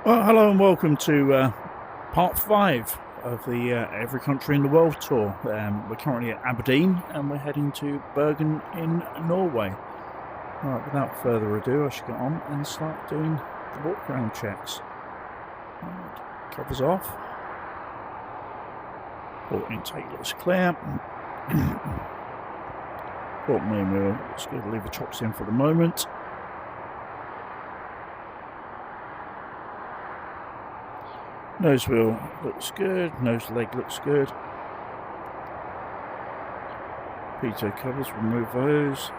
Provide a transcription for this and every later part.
Well, hello and welcome to part 5 of the Every Country in the World tour. We're currently at Aberdeen and we're heading to Bergen in Norway. Alright, without further ado, I should get on and start doing the walk around checks. Right, covers off. Port intake looks clear. Port main wheel looks good. Leave the chocks in for the moment. Nose wheel looks good, nose leg looks good. Pitot covers, remove those.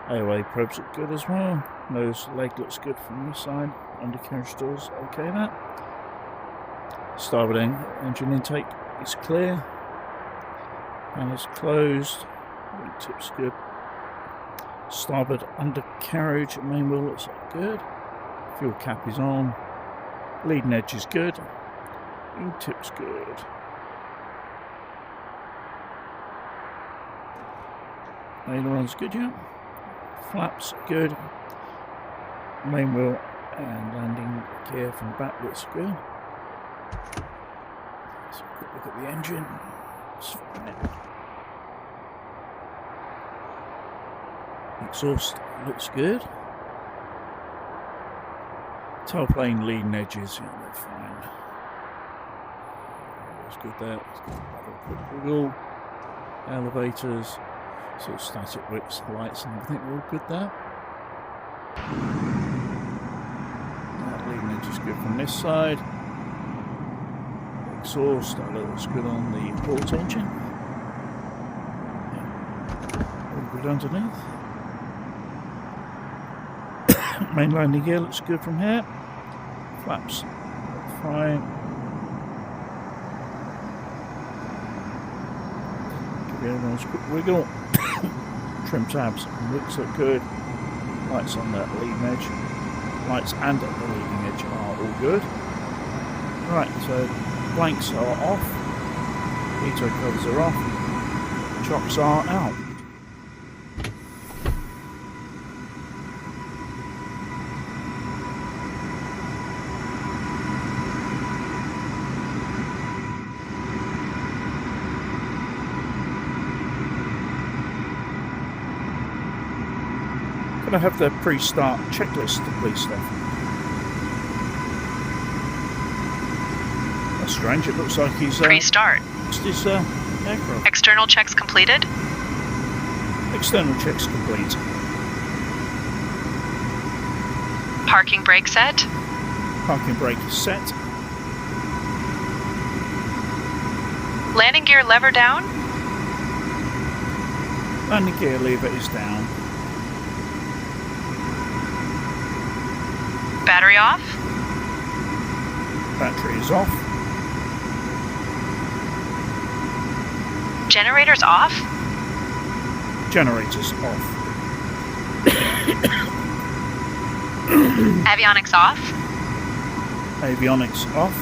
AOA probes look good as well. Nose leg looks good from this side. Undercarriage doors, okay that. Starboard engine intake is clear. And it's closed. Tip's good. Starboard undercarriage, main wheel looks good. Fuel cap is on. Leading edge is good. Tip's good. Aileron's good, yeah. Flaps good. Main wheel and landing gear from the back looks good. Let's have a quick look at the engine. It's fine. Exhaust looks good. Tailplane leading edges, yeah, they're fine. That's good there. Quick wiggle. Elevators, sort of static wicks, lights, and everything are all good there. That leading edge is good from this side. Exhaust, that looks good on the port engine. Yeah. All good underneath. Main landing gear looks good from here. Flaps, fine. Give the other ones a quick wiggle. Trim tabs, looks look good. Lights on the leading edge. Lights and the leading edge are all good. Right, so blanks are off. Pitot covers are off. Chocks are out. I have the pre-start checklist, please, Steph. That's strange. It looks like he's pre-start. His aircraft. External checks completed. External checks complete. Parking brake set. Parking brake is set. Landing gear lever down. Landing gear lever is down. Battery off. Battery is off. Generators off. Generators off. Avionics off. Avionics off.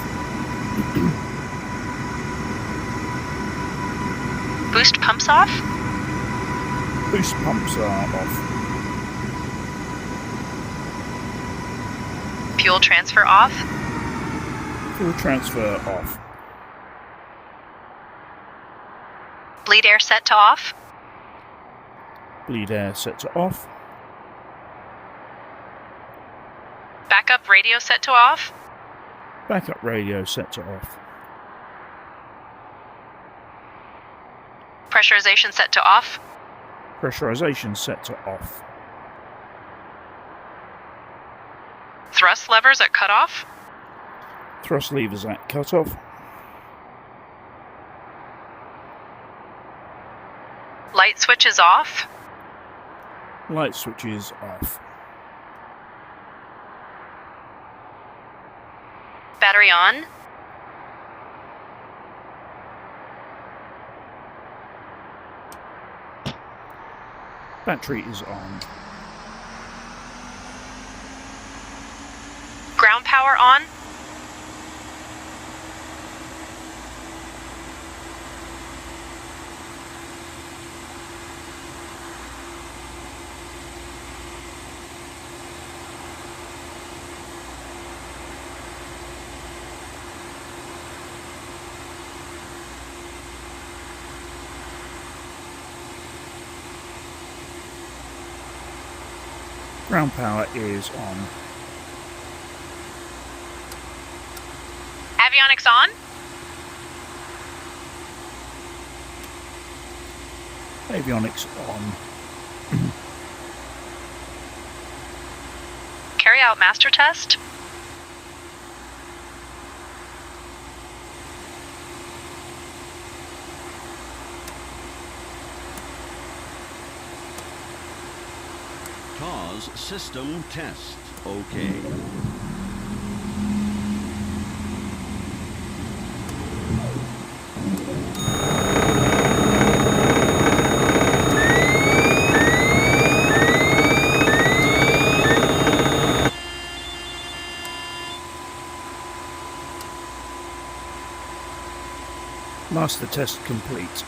Boost pumps off. Boost pumps are off. Fuel transfer off. Fuel transfer off. Bleed air set to off. Bleed air set to off. Backup radio set to off. Backup radio set to off. Pressurization set to off. Pressurization set to off. Thrust levers at cutoff. Thrust levers at cutoff. Light switches off. Light switches off. Battery on. Battery is on. Ground power on. Ground power is on. Avionics on. Avionics on. Carry out master test. TAWS system test. Okay. Master test complete.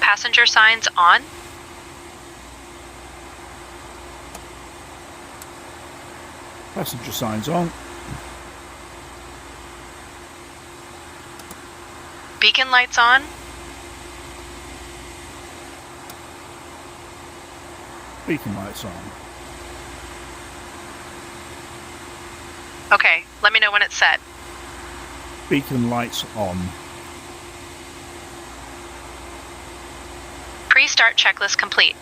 Passenger signs on. Passenger signs on. Beacon lights on. Beacon lights on. Okay, let me know when it's set. Beacon lights on. Pre-start checklist complete.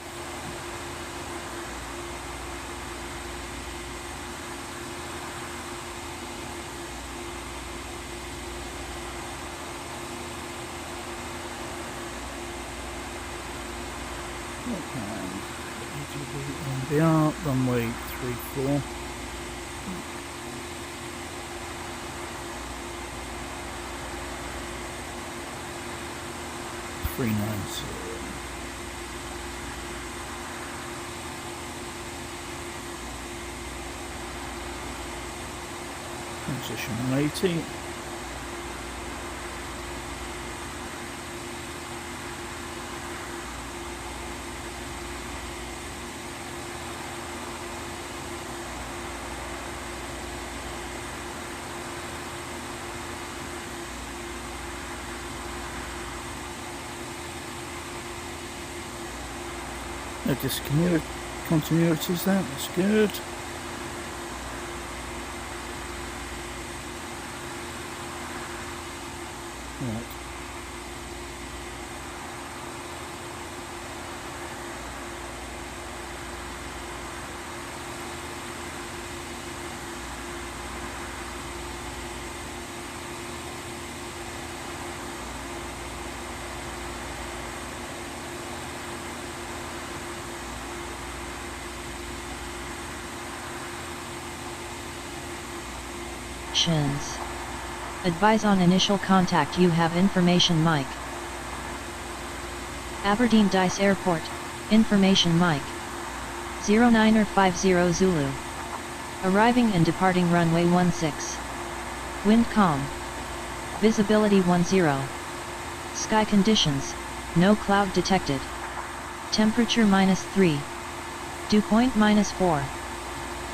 EGPD, runway 34. Transition 180. No discontinuities there, that's good. Right. Advise on initial contact. You have information mic. Aberdeen Dice Airport, information mic. 0950 Zulu. Arriving and departing runway 16. Wind calm. Visibility 10. Sky conditions, no cloud detected. Temperature -3. Dew point -4.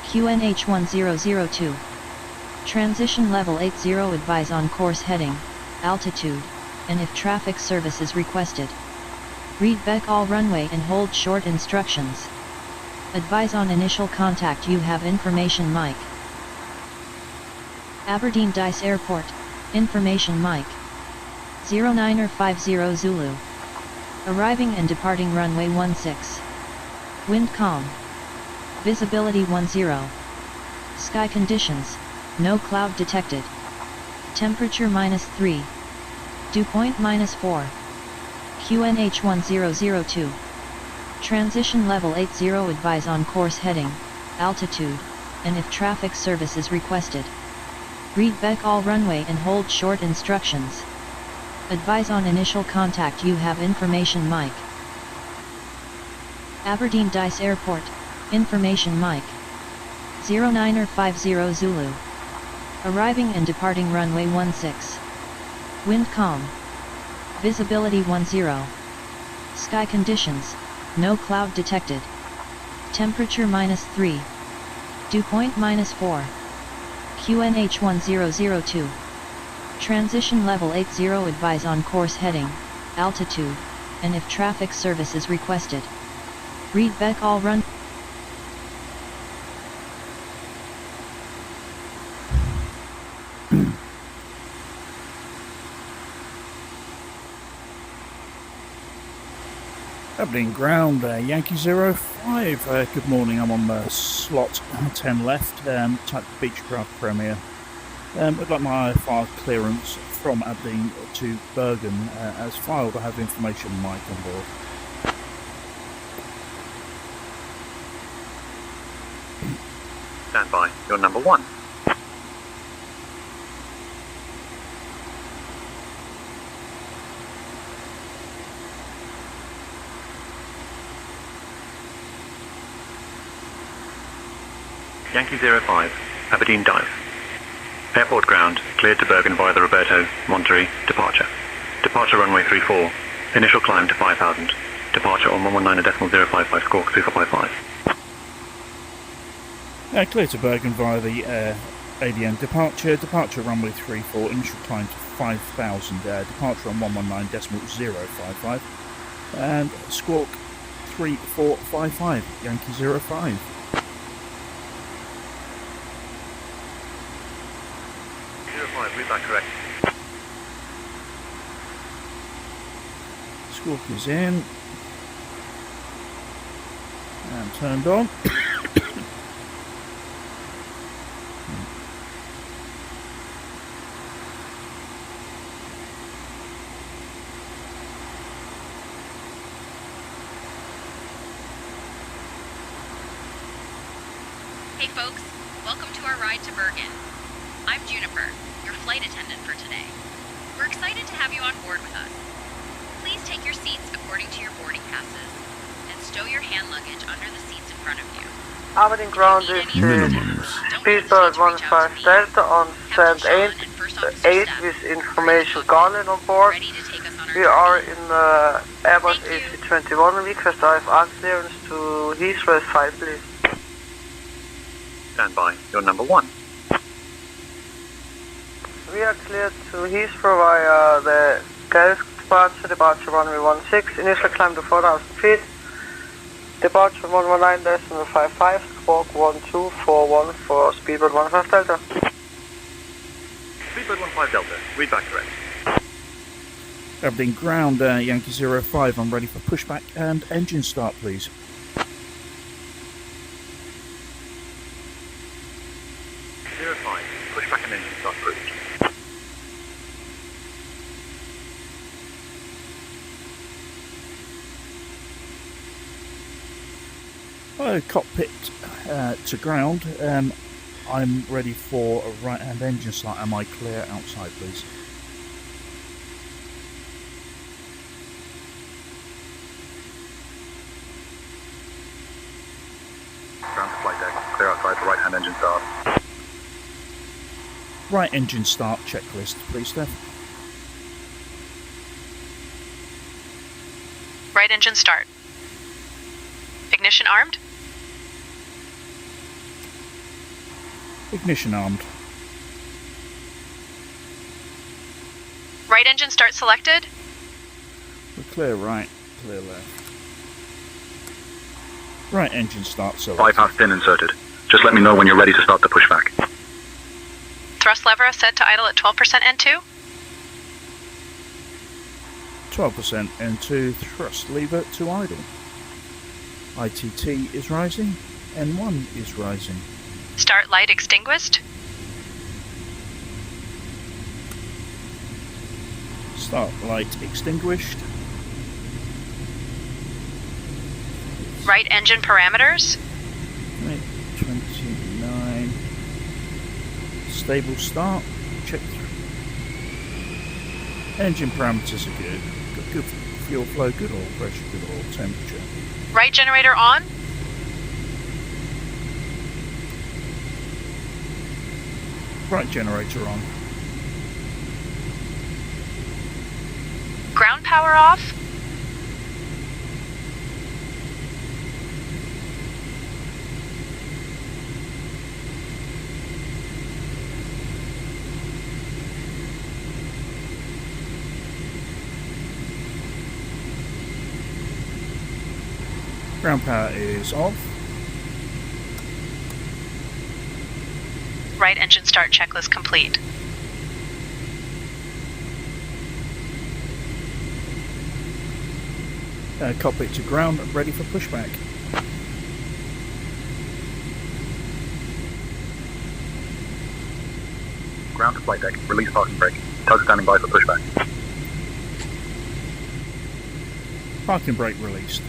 QNH 1002. Transition level 80. Advise on course heading, altitude, and if traffic service is requested. Read back all runway and hold short instructions. Advise on initial contact. You have information mic. Aberdeen Dice Airport, information mic. 0950 Zulu. Arriving and departing runway 16. Wind calm. Visibility 10. Sky conditions, no cloud detected. Temperature -3. Dew point -4. QNH 1002. Transition level 80. Advise on course heading, altitude, and if traffic service is requested. Read back all runway and hold short instructions. Advise on initial contact. You have information mic. Aberdeen Dice Airport, information mic. 0950 Zulu. Arriving and departing runway 16. Wind calm. Visibility 10. Sky conditions, no cloud detected. Temperature -3. Dew point -4. QNH 1002. Transition level 80. Advise on course heading, altitude, and if traffic service is requested. Read Beck all run. Aberdeen ground, Yankee 05. Good morning, I'm on slot 10 left, type Beechcraft Premier. I'd like my file clearance from Aberdeen to Bergen. As filed, I have information mic on board. Stand by, you're number 1. Yankee 05, Aberdeen dive. Airport ground, cleared to Bergen via the Roberto, Monterey, departure. Departure runway 34, initial climb to 5,000. Departure on 119.055, squawk 3455. Clear to Bergen via the ADN departure. Departure runway 34, initial climb to 5,000. Departure on 119.055. And squawk 3455, Yankee 05. Read that correct. Squawk is in. And turned on. Hey folks, welcome to our ride to Bergen. I'm Juniper, your flight attendant for today. We're excited to have you on board with us. Please take your seats according to your boarding passes and stow your hand luggage under the seats in front of you. Aberdeen ground is Speedbird 15 Delta on stand 8 with information Garland on board. We are in Airbus AC-21 request dive clearance to Heathrow 5 please. Stand by, you're number 1. We are cleared to Heathrow via the Gulf departure runway 16, initial climb to 4,000 feet, departure 119.055, squawk 1241 for Speedbird 15 Delta. Speedbird 15 Delta, read back correct. Aberdeen ground, Yankee 05, I'm ready for pushback and engine start please. Pushback and engine start approved. Cockpit to ground. I'm ready for a right hand engine start. Am I clear outside please? Ground to flight deck, clear outside for right hand engine start. Right engine start checklist please, Steph. Right engine start. Ignition armed. Ignition armed. Right engine start selected. We're clear right, clear left. Right engine start selected. Bypass pin inserted. Just let me know when you're ready to start the pushback. Thrust lever set to idle at 12% N2. 12% N2, thrust lever to idle. ITT is rising, N1 is rising. Start light extinguished. Start light extinguished. Right engine parameters. 29. Stable start. Check through. Engine parameters are good. Got good fuel flow, good oil pressure, good oil temperature. Right generator on. Right generator on. Ground power off. Ground power is off. Right engine start checklist complete. Cockpit to ground, ready for pushback. Ground to flight deck. Release parking brake. Tug standing by for pushback. Parking brake released.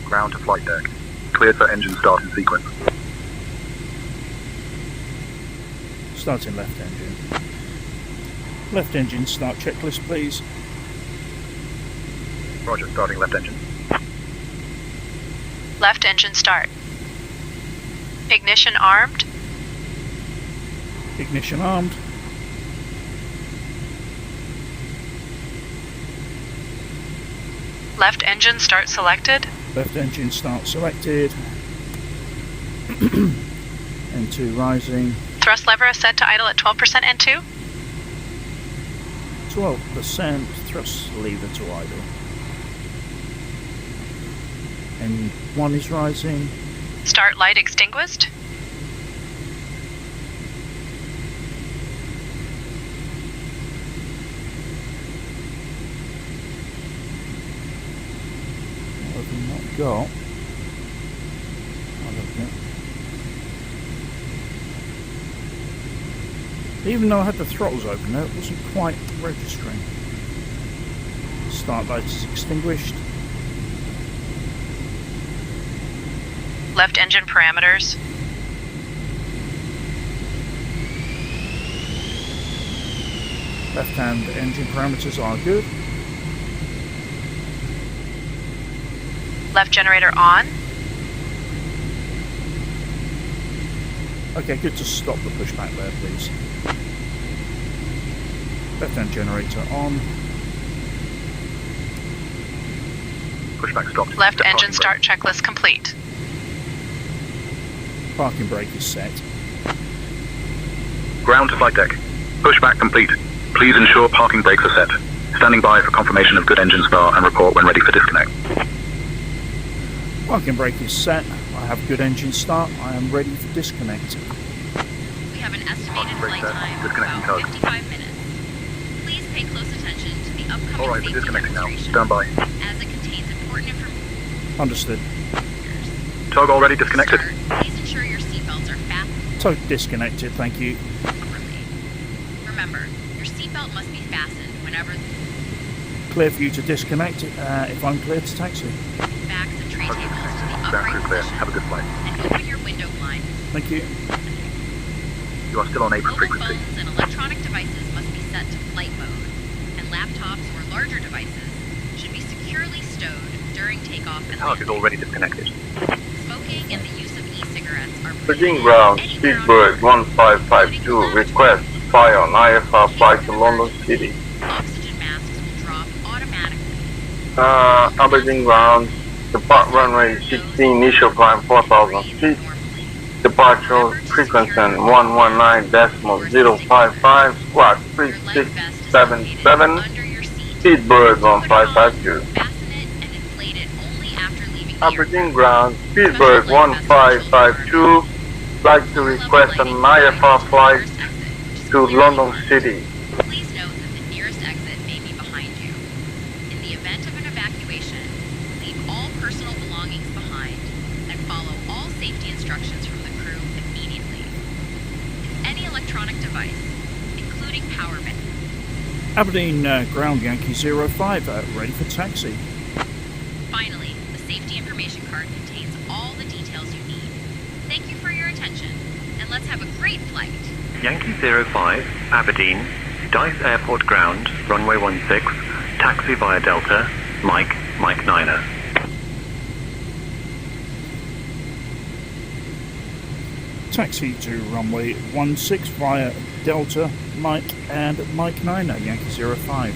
Ground to flight deck. Cleared for engine start in sequence. Starting left engine. Left engine start checklist, please. Roger, starting left engine. Left engine start. Ignition armed. Ignition armed. Left engine start selected. Left engine start selected. N2 rising. Thrust lever is set to idle at 12% N2. 12% thrust lever to idle. N1 is rising. Start light extinguished. What have we not got? I don't know. Even though I had the throttles open, it wasn't quite registering. Start light is extinguished. Left engine parameters. Left hand engine parameters are good. Left generator on. Okay, good to stop the pushback there, please. Left hand generator on. Pushback stopped. Left Set engine parking start checklist complete. Parking brake is set. brake. Ground to flight deck. Pushback complete. Please ensure parking brakes are set. Standing by for confirmation of good engine start and report when ready for disconnect. Parking brake is set. I have good engine start. I am ready for disconnect. We have an estimated Brake flight set. time of Disconnecting about tug. 55 minutes. Please pay close attention to the upcoming Alright, we're safety disconnecting now. demonstration, Stand by. as it contains important information. Understood. Tug already disconnected. Start, please ensure your seatbelts are fastened So disconnected, thank you. properly. Remember, your seatbelt must be fastened whenever Clear for you to disconnect if I'm cleared to taxi. backs and tray Tug tables to the disconnected. Ground upright crew clear. position, Have a good flight. and open your window blind. Thank you. You are still on apron Mobile frequency. phones and electronic devices must be set to flight mode, and laptops or larger devices should be securely stowed during takeoff and Tug is landing. already disconnected. Smoking and the use of e-cigarettes are Bergen prohibited ground, anywhere on Speedbird board, 1552, including request fire on IFR flight to London City. Oxygen masks will drop automatically. Aberdeen ground, depart runway 16, initial climb 4,000 feet, departure frequency 119.055, squawk 3677, Under your seat. Speedbird 1552. Fasten it and inflate it only after leaving the Aberdeen aircraft. ground, Speedbird 1552, like to request an IFR flight to London City. Please note that the nearest exit may be behind you. In the event of an evacuation, leave all personal belongings behind and follow all safety instructions from the crew immediately. If any electronic device, including power bank, Aberdeen ground Yankee 05, ready for taxi. finally, the safety information card contains all the details you need. Thank you for your attention, and let's have a great flight. Yankee 05, Aberdeen, Dice Airport ground, runway 16, taxi via Delta, Mike 9er. Taxi to runway 16 via Delta, Mike and Mike 9er, Yankee 05.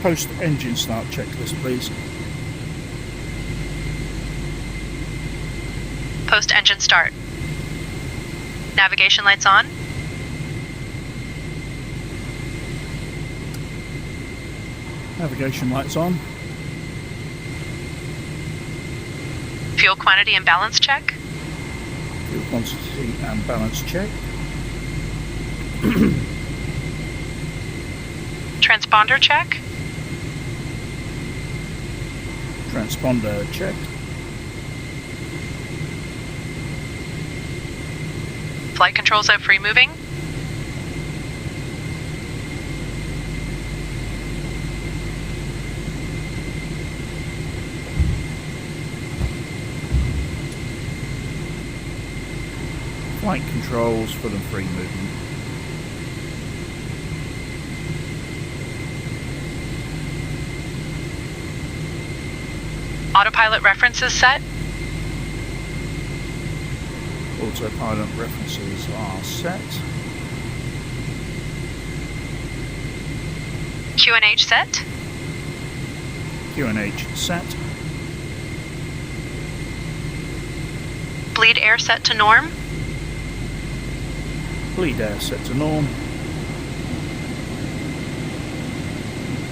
Post engine start checklist, please. Post engine start. Navigation lights on. Navigation lights on. Fuel quantity and balance check. Fuel quantity and balance check. Transponder check. Transponder checked. Flight controls are free moving. Flight controls full and free movement. Autopilot references set. Autopilot references are set. QNH set. QNH set. Bleed air set to norm. Bleed air set to norm.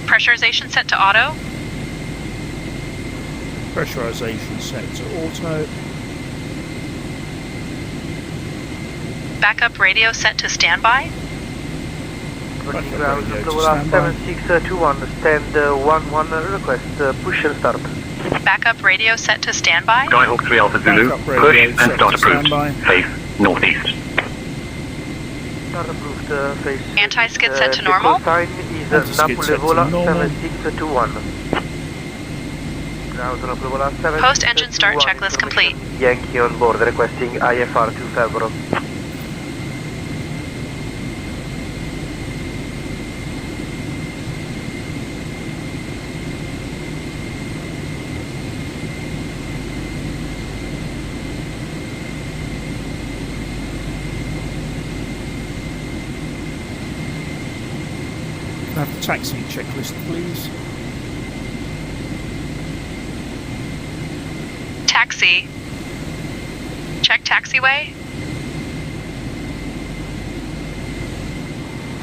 Pressurization set to auto. Pressurization set to auto. Backup radio set to standby. Bergen Backup Fresland, radio to Level standby. 7621, stand 11 request, push and start. Backup radio set to standby. Skyhawk 3 Alpha Zulu, Backup push radio and set start to approved. standby. Face northeast. Start approved, face. Anti-skid set to normal. Equal sign is Anti-skid Napoli set to Vola normal. 7621. Ground Napoli Vola 7621. Post engine start checklist complete. Yankee on board requesting IFR 2 February. Can I have the taxi checklist, please? Taxi. Check taxiway.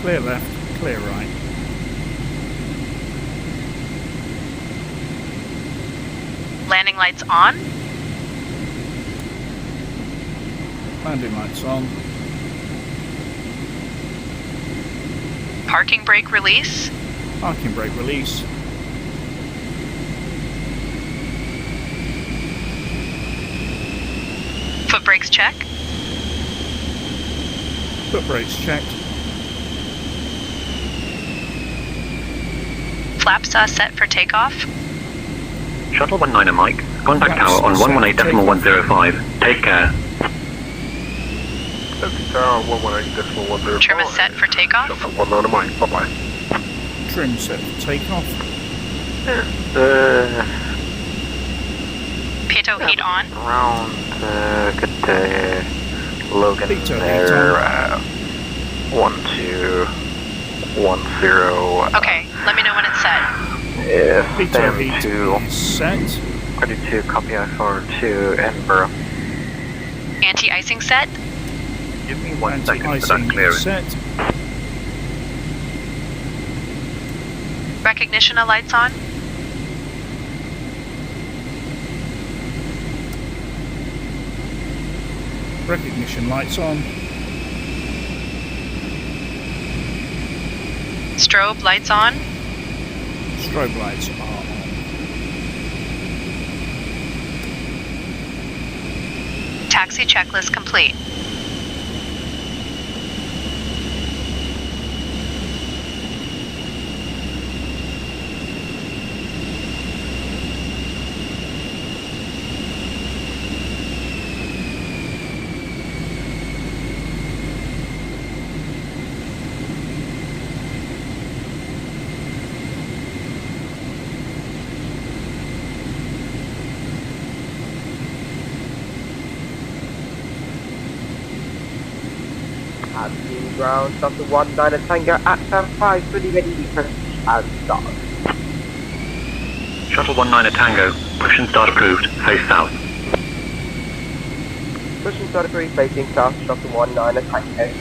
Clear left, clear right. Landing lights on. Landing lights on. Parking brake release. Parking brake release. Foot brakes check. Foot brakes checked. Flaps set for takeoff. Shuttle 19 Mike, contact tower on 118.105. Take care. Tower 118.105. Trim is set for takeoff. Shuttle 19 Mike, bye-bye. Trim set for takeoff. Pitot heat on. Round, good day. Logan Pitot there, heat 1210. Okay, let me know when it's set. Pitot Stand heat to is set. ready to copy IFR to Edinburgh. Anti-icing set. Give me 1 second for that Anti-icing clearance. set. Recognition of lights on. Recognition lights on. Strobe lights on. Strobe lights are on. Taxi checklist complete. Aberdeen ground, Delta 19 Tango at 5, fully ready, press and start. Shuttle 19 Tango, push and start approved, face south. Push and start approved, facing south, Shuttle 19 Tango.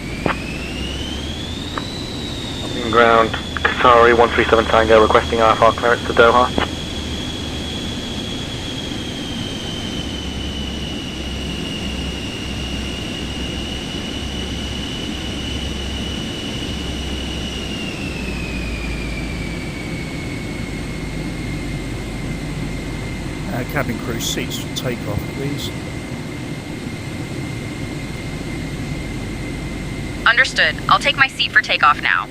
On ground, Qatari 137 Tango requesting RAF clearance to Doha. Cabin crew seats for takeoff, please. Understood. I'll take my seat for takeoff now.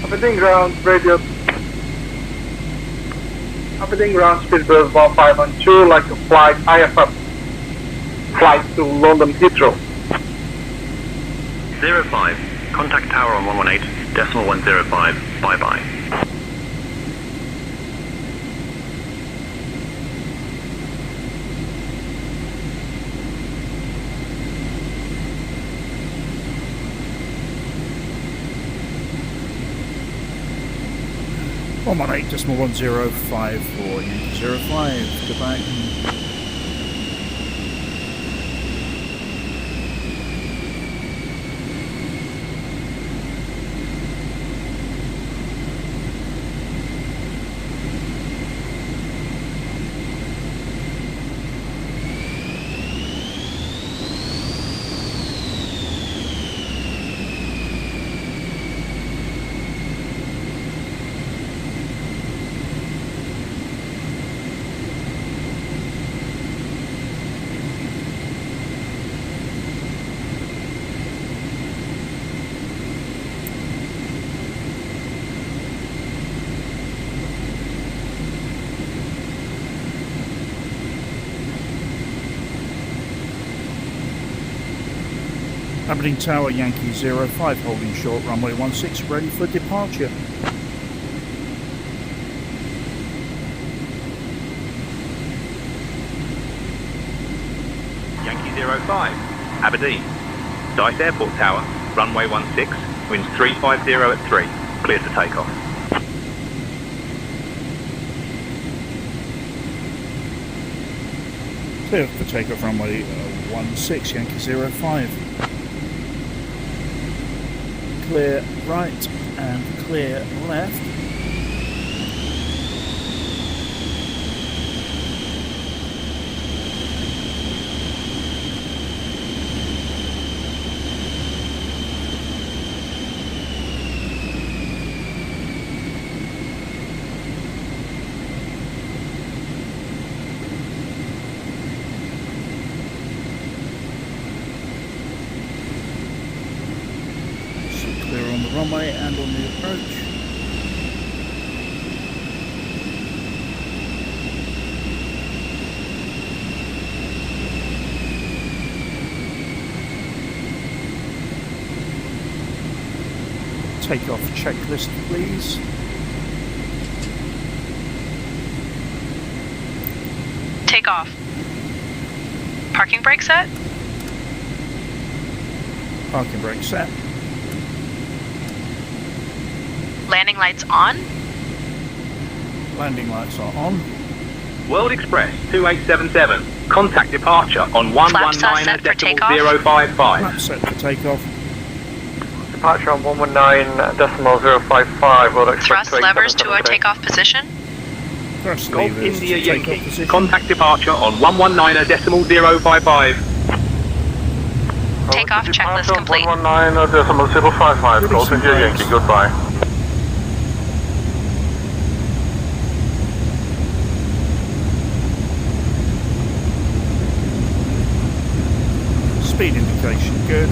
Aberdeen ground, radio. Aberdeen ground, Speedbird 1512, like to flight IFF. Flight to London Heathrow. 05, contact tower on 118, decimal 105, bye-bye. One 118.105 for Yankee 05, goodbye. Aberdeen Tower, Yankee 05, holding short, runway 16, ready for departure. Yankee 05, Aberdeen. Dice Airport Tower, runway 16, winds 350 at 3, clear for takeoff. Clear for takeoff, runway 16, Yankee 05. Clear right and clear left. Runway and on the approach. Takeoff checklist, please. Takeoff. Parking brake set? Parking brake set. Landing lights on? Landing lights are on. World Express 2877, contact departure on 119.055. Flap set for takeoff. Departure on 119.055, World Express. Thrust levers to a takeoff position? Thrust Golf levers India to takeoff Yankee, position. contact departure on 119.055. Takeoff checklist complete. 119.055, Golf India Yankee, goodbye. Speed indication good.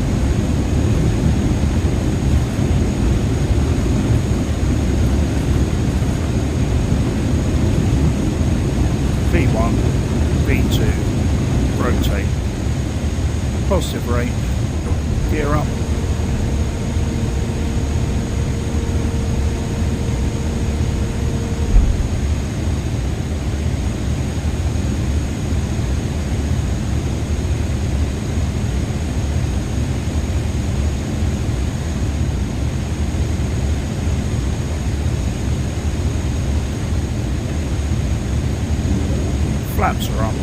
V1, V2, rotate. Positive rate, gear up. Flaps are up.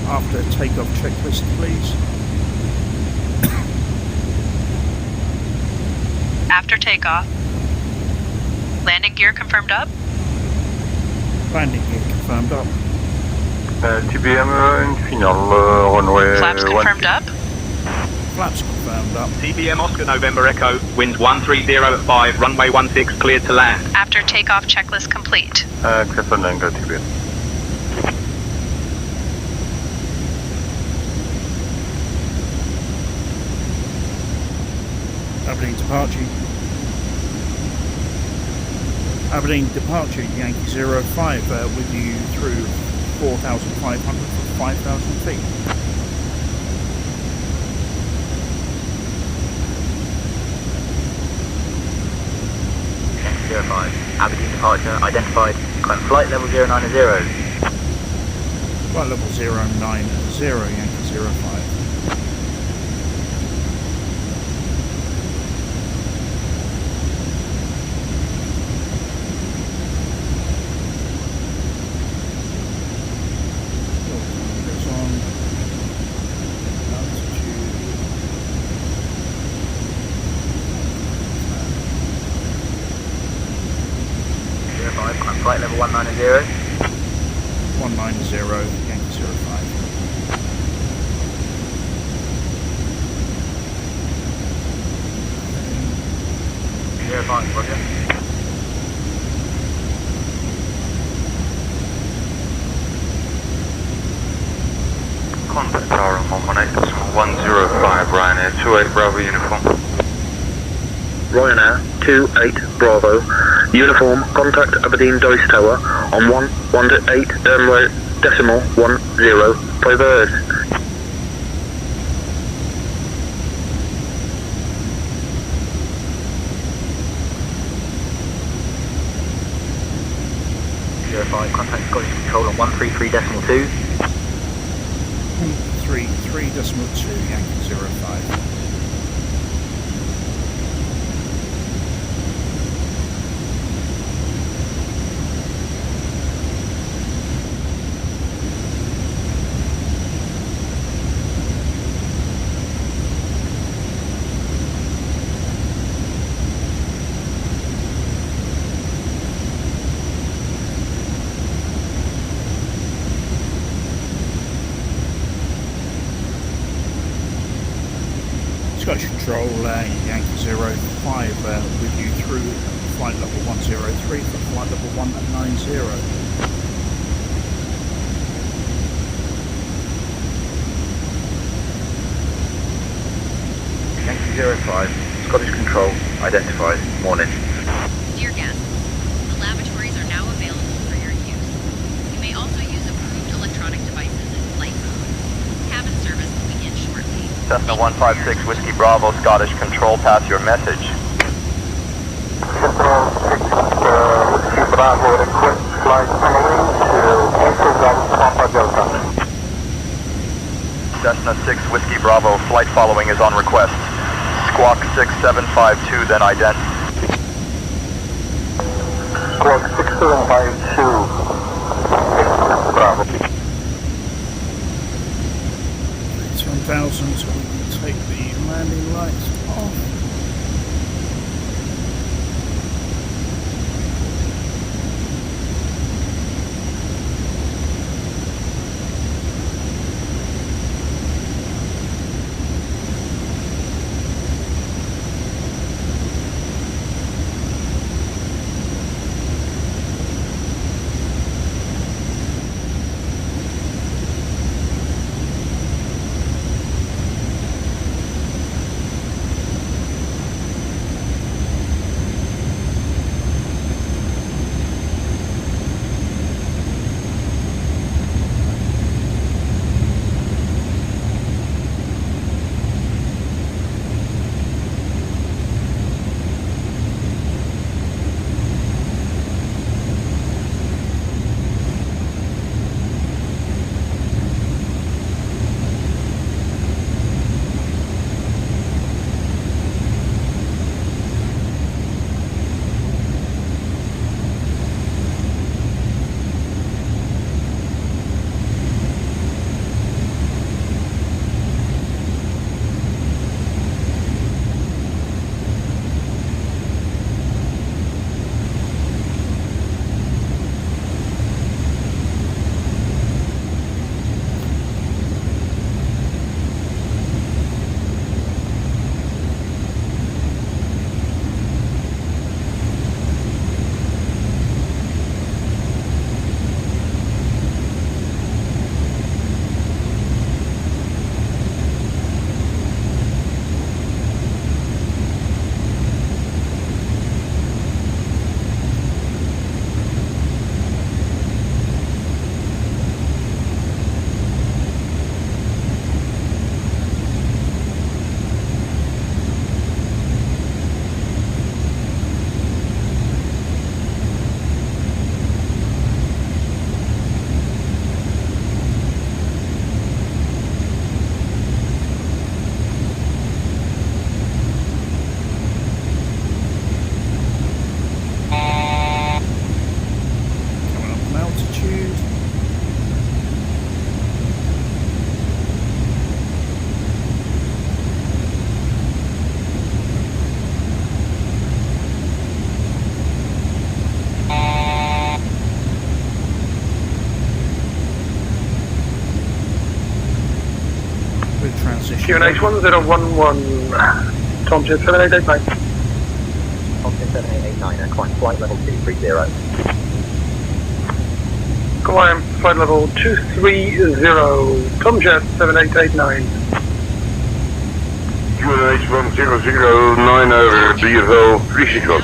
After takeoff checklist, please. After takeoff. Landing gear confirmed up. Landing gear confirmed up. TBM in final, runway Flaps confirmed up. Flaps confirmed up. CBM Oscar November Echo, winds 130 at 5, runway 16 cleared to land. After takeoff checklist complete. Accept and then go TBM. Aberdeen departure. Aberdeen departure, Yankee 05 with you through 4,500 for 5,000 feet. Yankee 05, Aberdeen departure identified, current flight level 090. Flight level 090, Yankee 05. Flight level 190. 190, Yankee 05. Zero 05, roger. Contact tower 118.105, Ryanair 28 Bravo uniform. Ryanair 28 Bravo, uniform, contact Aberdeen Dice Tower on 118.10, reverse. Contact Scottish Control on 133.2. 133.2, Yankee 05. Scottish Control, Yankee 05 with you through flight level 103 for flight level 190. Yankee 05, Scottish Control, identified, morning. Dear guests, the lavatories are now available for your use. You may also use approved electronic devices in flight mode. Cabin service will begin shortly. Cessna 156 Whiskey Bravo, Scottish Control, pass your message. Cessna 6 Whiskey Bravo, request flight following to intercom Papa Delta. Cessna 6 Whiskey Bravo, flight following is on request. Squawk 6752, then ident. Squawk 6752. Bravo. 10,000, so we can take the landing lights off. QNH 1011, Tomjet 7889. Tomjet 7889, climb flight level 230. Climb flight level 230, Tomjet 7889. QNH 10090 over Beerville 361.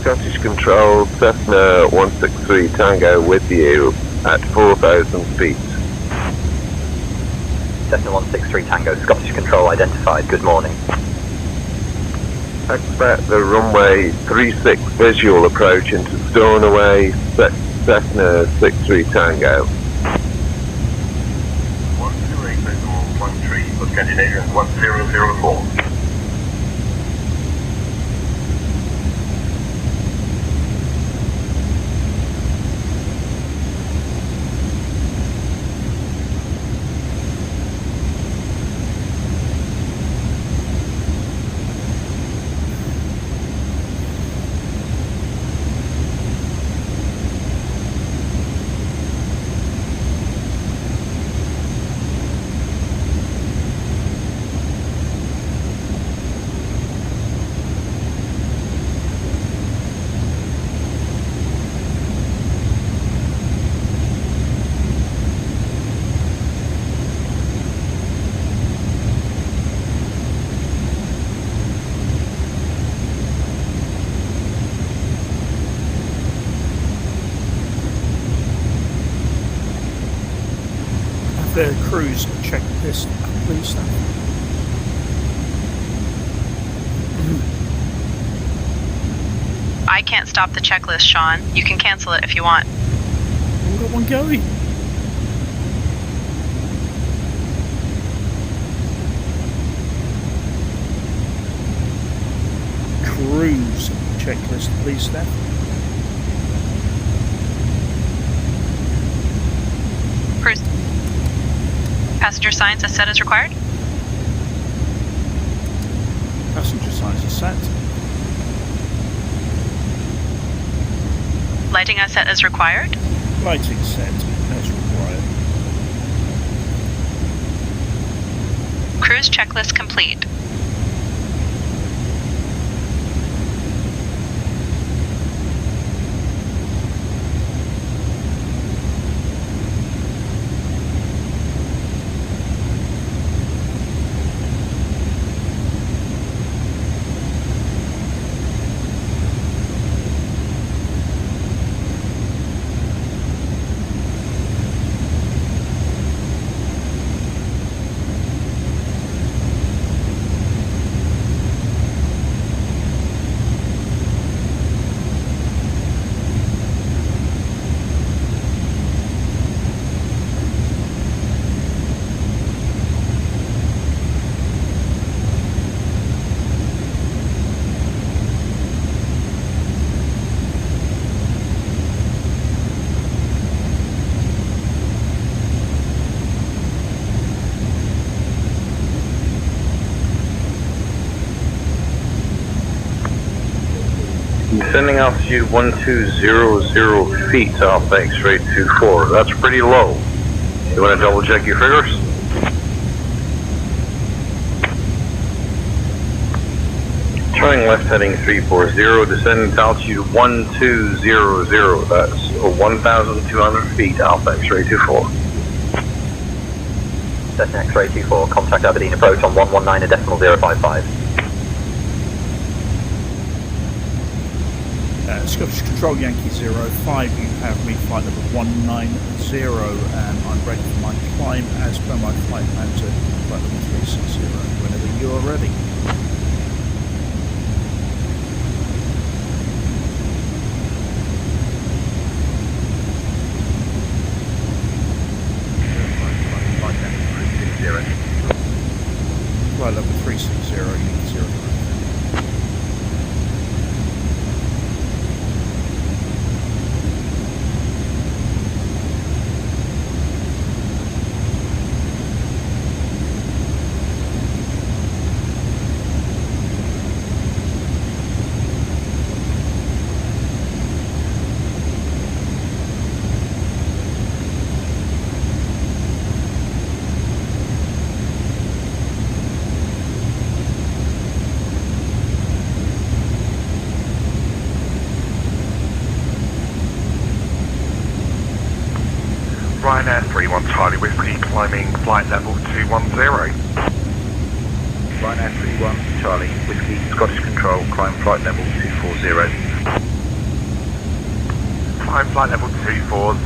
Scottish Control, Cessna 163 Tango with you at 4,000 feet. Cessna 163 Tango, Scottish Control identified, good morning. Expect the runway 36 visual approach into Stornoway, Cessna 63 Tango. 128 decimal 13 for Scandinavian 1004. Their cruise checklist, please. I can't stop the checklist, Sean. You can cancel it if you want. We've got one going. Cruise checklist, please, Steph. Cruise. Passenger signs as set as required. Passenger signs are set. Lighting as set as required. Lighting set as required. Cruise checklist complete. Descending altitude 1200 feet off X-ray 24. That's pretty low. You want to double check your figures? Turning left heading 340, descending to altitude 1200, that's 1,200 feet, Alpha X-ray 24. Cessna X-ray 24, contact Aberdeen approach on 119.055. Scottish Control Yankee 05, you have me flight level 190 and I'm ready for my climb as per my flight plan to flight level 360 whenever you are ready. Flight level 360, Yankee 05. Ryanair 31 Charlie Whiskey climbing flight level 210. Ryanair 31 Charlie Whiskey, Scottish Control, climb flight level 240. Climb flight level 240,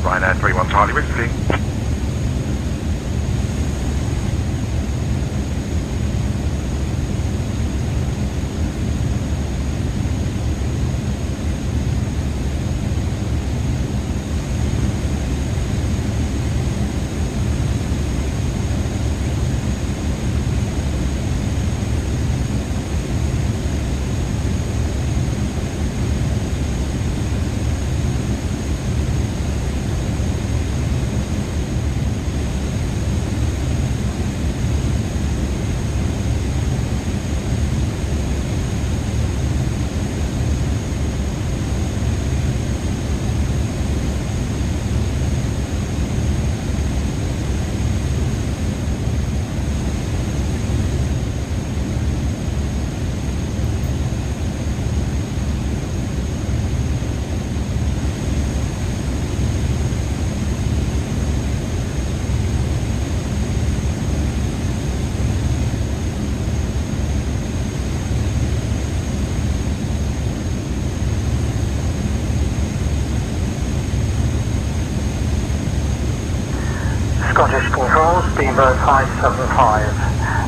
Ryanair 31 Charlie Whiskey. Scottish Control, Speedbird 575.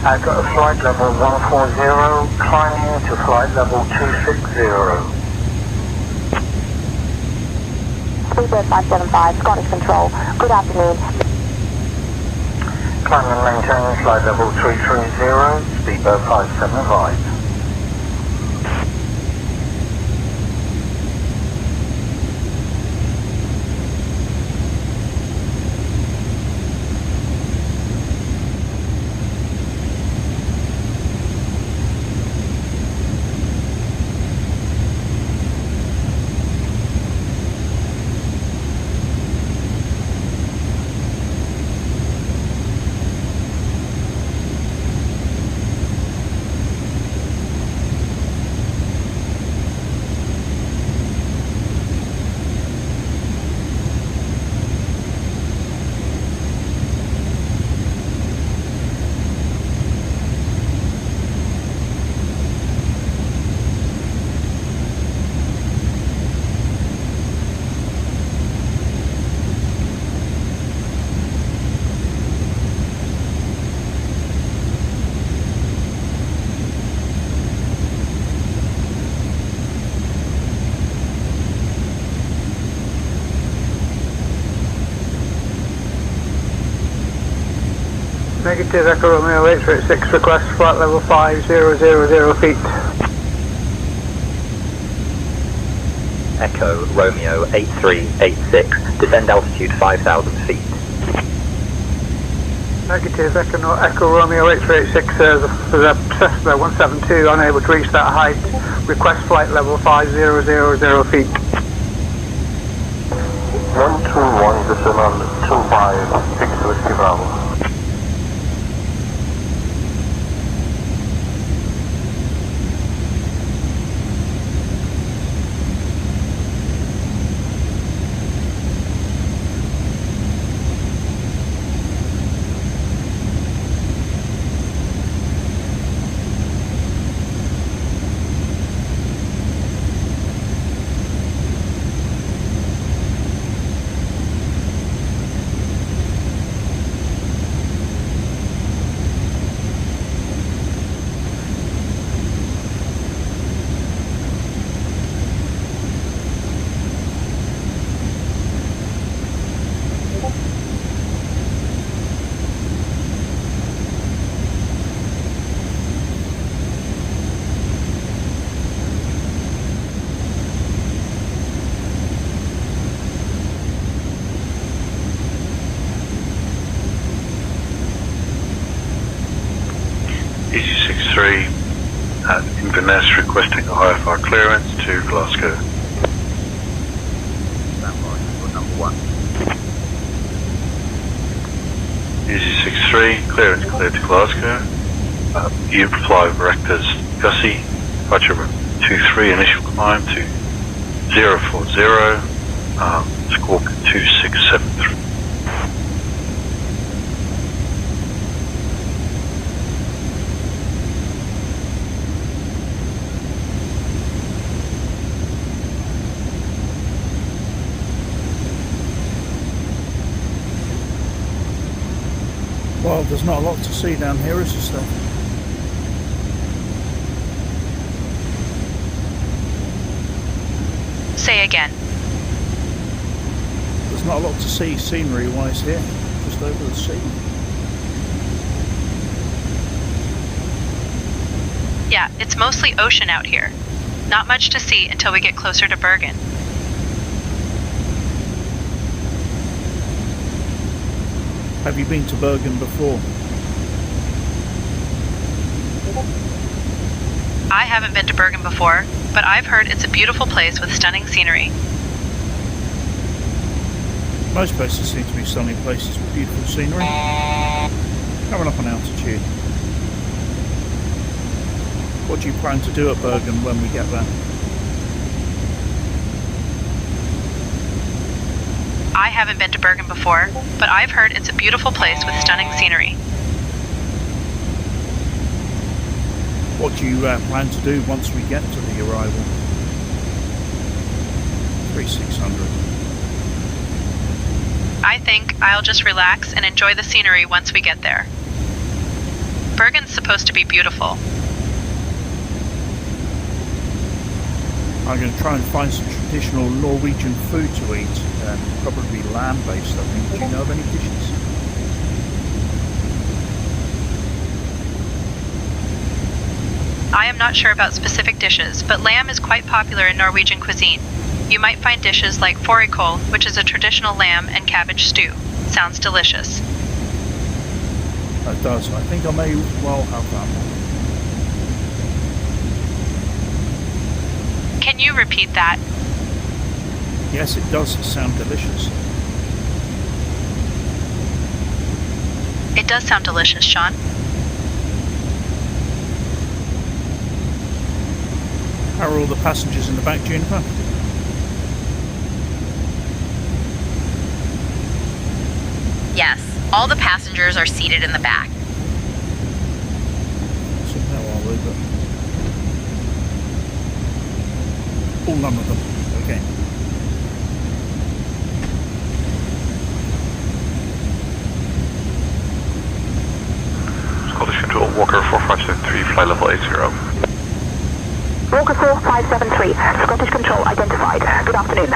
I've got a flight level 140, climbing to flight level 260. Speedbird 575, Scottish Control, good afternoon. Climb and maintain flight level 330, Speedbird 575. Negative Echo Romeo 836, request flight level 5000 feet. Echo Romeo 8386, descend altitude 5,000 feet. Negative Echo Romeo 8386, there's a Cessna 172 unable to reach that height, request flight level 5000 feet. 121 descend on 25, 6 Whiskey Bravo. EG63 at Inverness requesting a IFR clearance to Glasgow. Number 1. EG63, clearance cleared to Glasgow. You fly Rector's Gussie, departure 23, initial climb to 040, squawk 2673. Well, there's not a lot to see down here, is there, Steph? Say again. There's not a lot to see scenery-wise here, just over the sea. Yeah, it's mostly ocean out here. Not much to see until we get closer to Bergen. Have you been to Bergen before? I haven't been to Bergen before, but I've heard it's a beautiful place with stunning scenery. Most places seem to be stunning places with beautiful scenery. Coming up on altitude. What do you plan to do at Bergen when we get there? I haven't been to Bergen before, but I've heard it's a beautiful place with stunning scenery. What do you plan to do once we get to the arrival? 3600. I think I'll just relax and enjoy the scenery once we get there. Bergen's supposed to be beautiful. I'm going to try and find some traditional Norwegian food to eat, probably land-based, I think. Do you know of any dishes? I am not sure about specific dishes, but lamb is quite popular in Norwegian cuisine. You might find dishes like fårikål, which is a traditional lamb and cabbage stew. Sounds delicious. That does. I think I may well have that. Can you repeat that? Yes, it does sound delicious. It does sound delicious, Sean. How are all the passengers in the back, Juniper? Yes, all the passengers are seated in the back. So how are they, but... Oh, none of them. Okay. Scottish Control, Walker 4573, fly level 80. Walker 4573, Scottish Control identified. Good afternoon.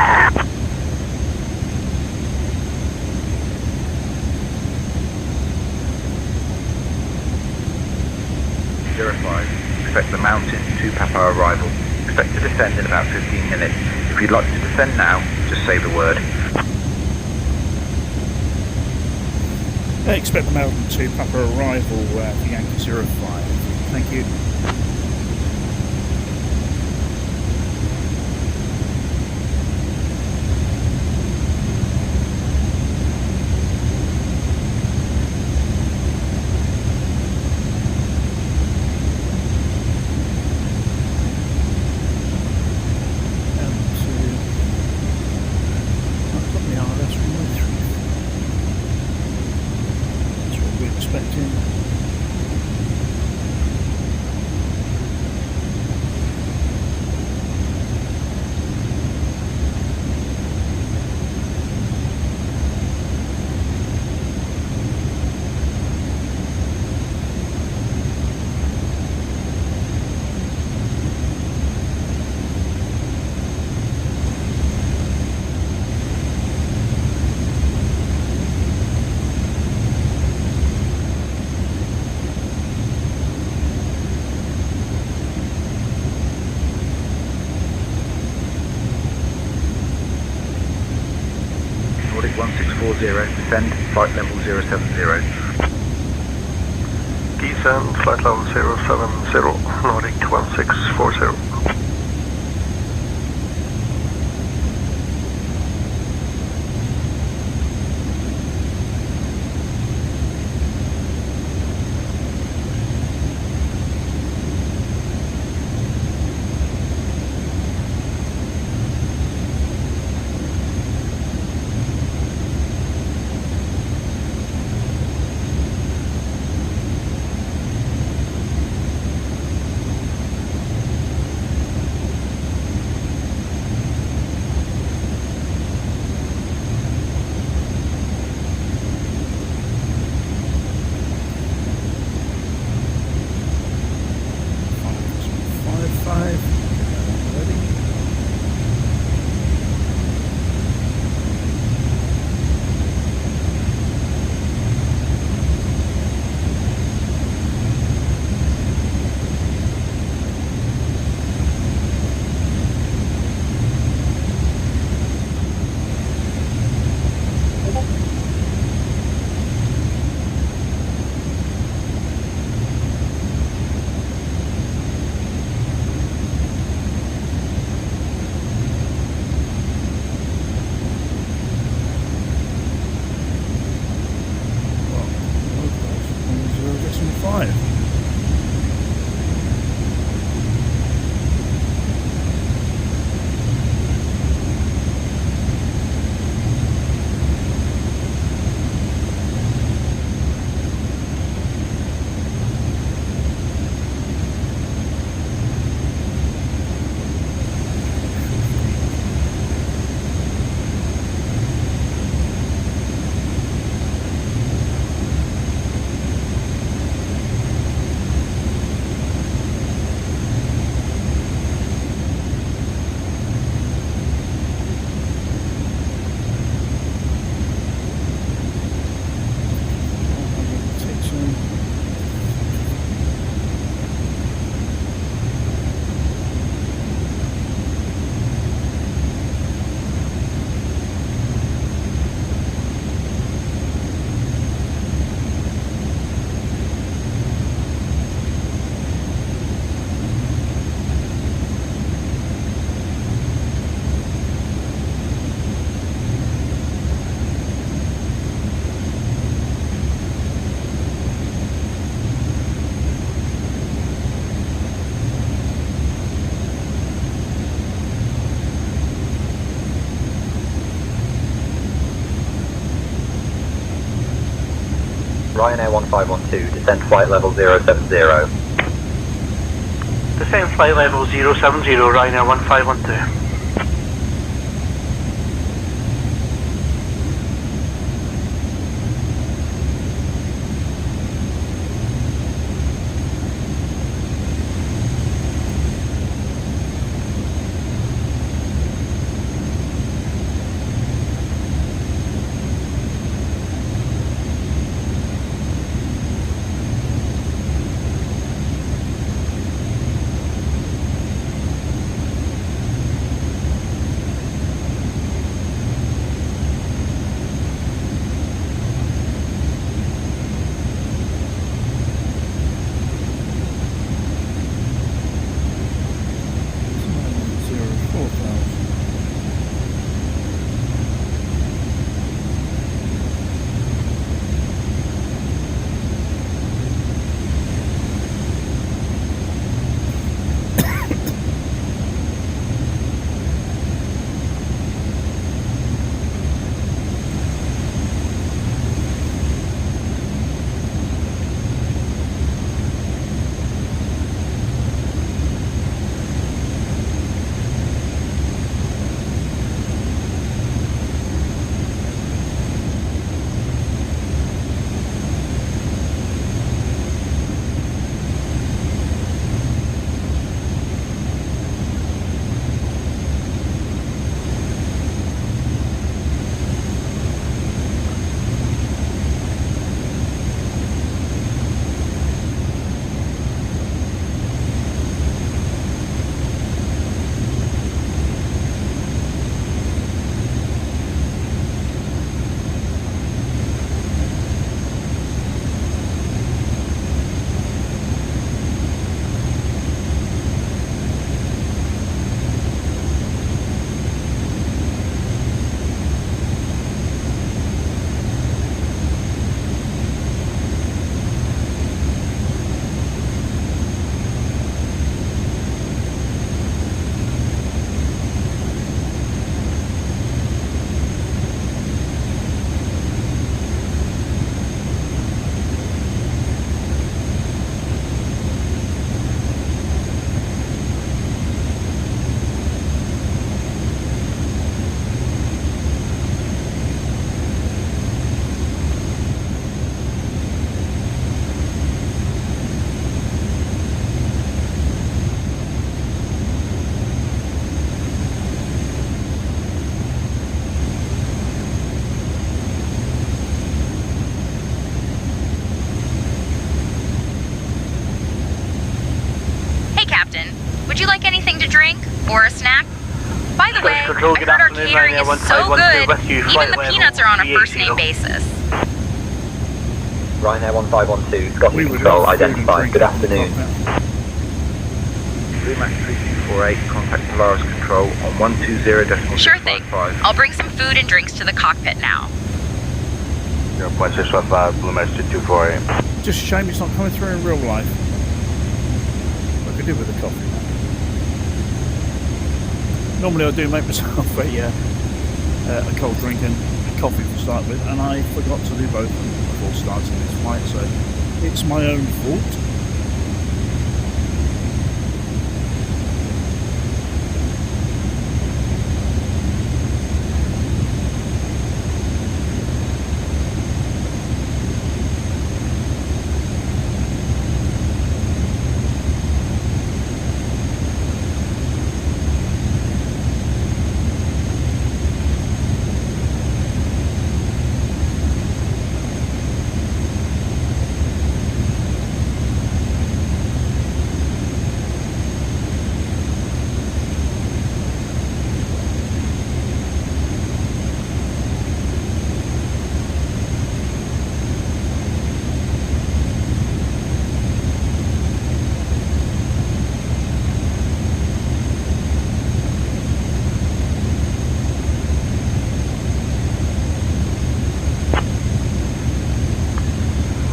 Expect the mountain to Papa arrival. Expect to descend in about 15 minutes. If you'd like to descend now, just say the word. Expect the mountain to Papa arrival at Yankee 05. Thank you. 340, descend, flight level 070. Descend, flight level 070, Nordic 1640. Ryanair 1512, descend flight level 070. Descend flight level 070, Ryanair 1512. Or a snack? By the way, I heard our catering is so good, even the peanuts are on a first-name basis. Ryanair 1512, Scottish Control, identified. Good afternoon. Remax 3248, contact Polaris Control on 120.655. Sure thing. I'll bring some food and drinks to the cockpit now. 0.655, Remax 3248. Just a shame it's not coming through in real life. I could do with a coffee. Normally I do make myself a cold drink and a coffee to start with, and I forgot to do both before starting this flight, so it's my own fault.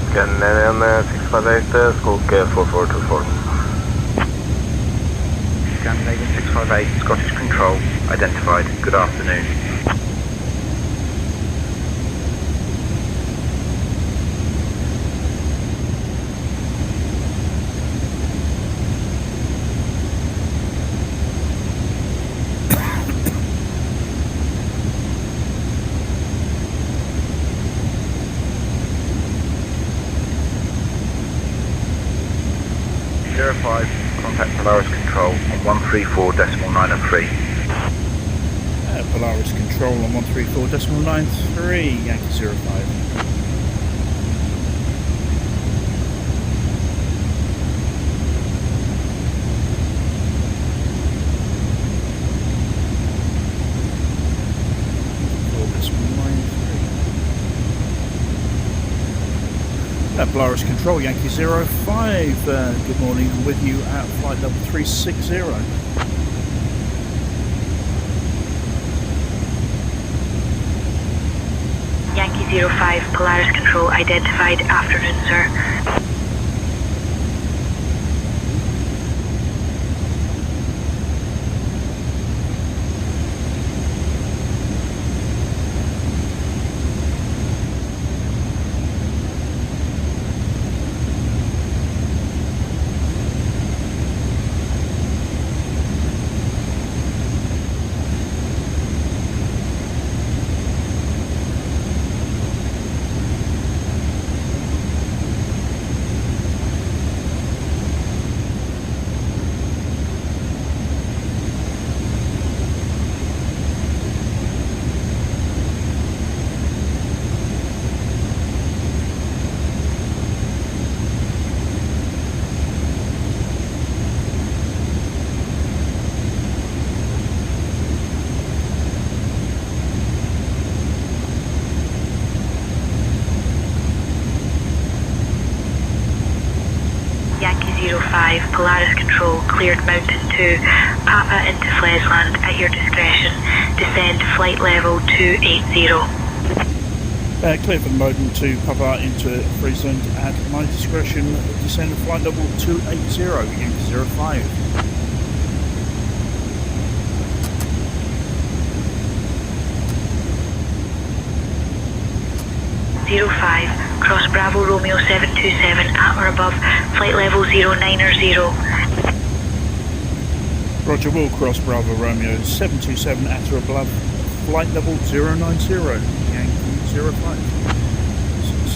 Scandinavian 658, Squawk 4424. Scandinavian 658, Scottish Control, identified. Good afternoon. Contact Polaris Control on 134.903. Polaris Control on 134.93, Yankee 05. Polaris Control, Yankee 05, good morning, I'm with you at flight level 360. Yankee 05, Polaris Control, identified, afternoon, sir. 05, Polaris Control, cleared Mountain 2, Papa into Fresland at your discretion. Descend flight level 280. Clear from Mountain 2, Papa into Friesland at my discretion. Descend flight level 280, Yankee 05. 05, cross Bravo Romeo 727 at or above flight level 090. Roger, will cross Bravo Romeo 727 at or above flight level 090, Yankee 05. This is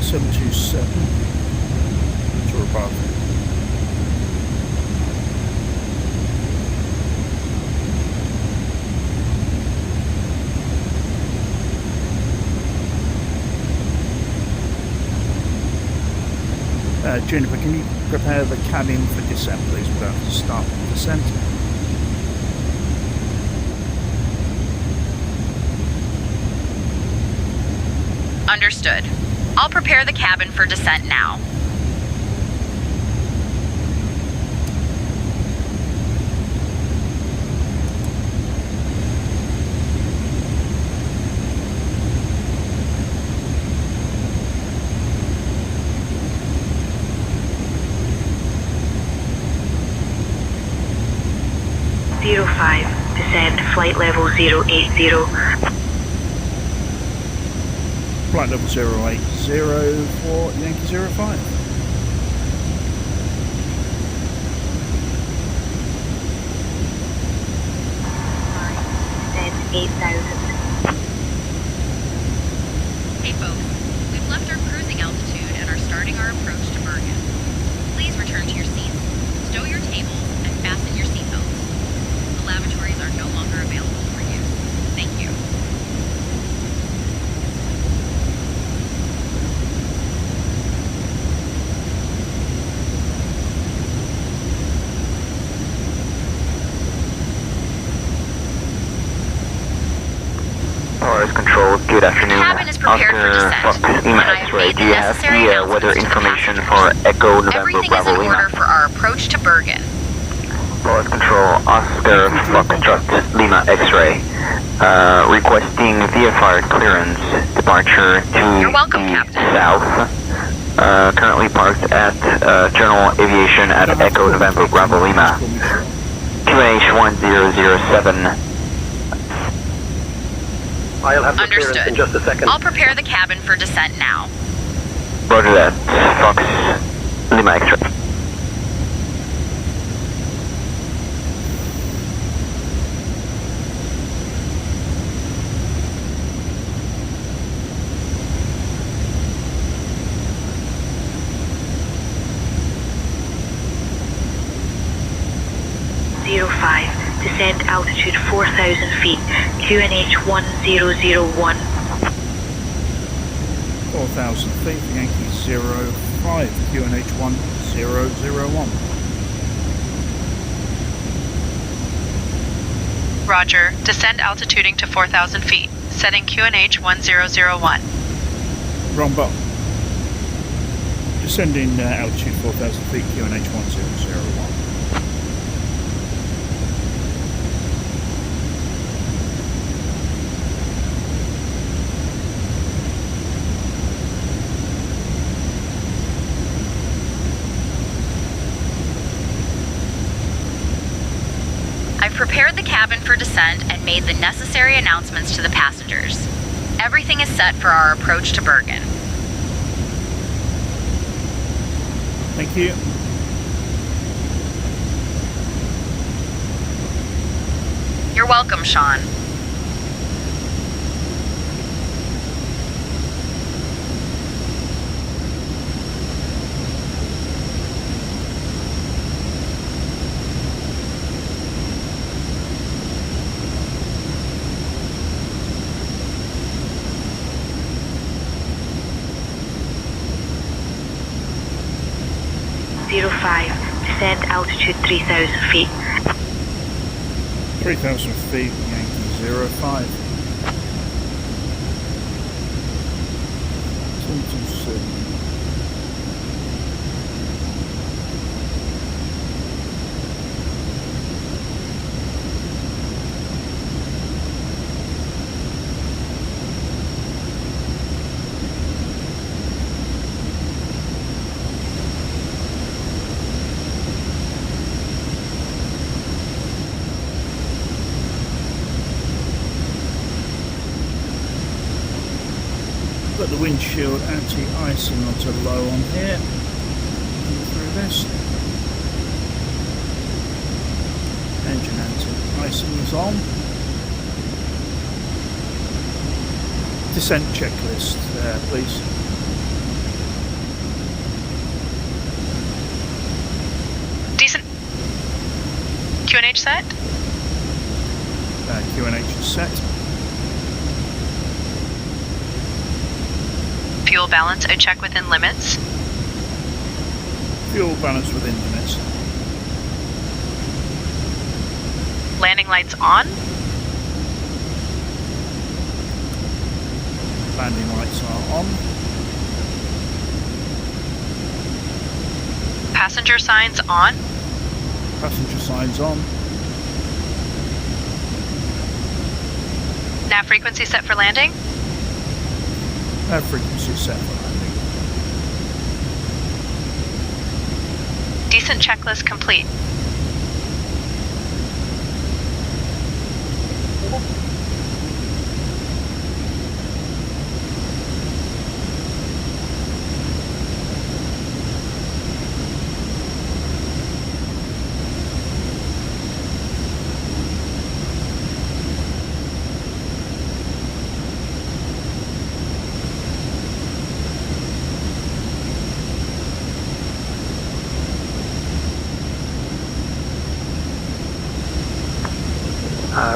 727 at or above. Juniper, can you prepare the cabin for descent, please. We're about to start the descent. Understood. I'll prepare the cabin for descent now. Descend flight level 080. Flight level 080 for Yankee 05. Descend 8,000. Hey folks, we've left our cruising altitude and are starting our approach to Bergen. Please return to your seats, stow your tables, and fasten your seatbelts. The lavatories are no longer available for use. Thank you. Polaris Control, good afternoon. Cabin is prepared for descent. Fox Lima X-ray, do you have the weather information for Echo November Everything Bravo is in Lima? order for our approach to Bergen. Polaris Control, Oscar Foxtrot Lima X-ray, requesting VFR clearance, departure to You're welcome, the Captain. south. Currently parked at General Aviation at Echo November Bravo Lima. QH1007. I'll have the Understood. clearance in just a second. I'll prepare the cabin for descent now. Roger that, Fox Lima X-ray. Descend altitude 4,000 feet, QNH 1001. 4,000 feet, Yankee 05, QNH 1001. Roger. Descend altituding to 4,000 feet. Setting QNH 1001. Wrong button. Descending altitude 4,000 feet, QNH 1001. I've prepared the cabin for descent and made the necessary announcements to the passengers. Everything is set for our approach to Bergen. Thank you. You're welcome, Sean. Descend altitude 3,000 feet. 3,000 feet, Yankee 05. Got the windshield anti-icing onto low on here. Through this. Engine anti-icing is on. Descent checklist there, please. Decent. QNH set? QNH is set. Fuel balance, I check within limits. fuel balance with Inverness. Landing lights on. Landing lights are on. Passenger signs on. Passenger signs on. Nav frequency set for landing. Nav frequency set for landing. Decent checklist complete.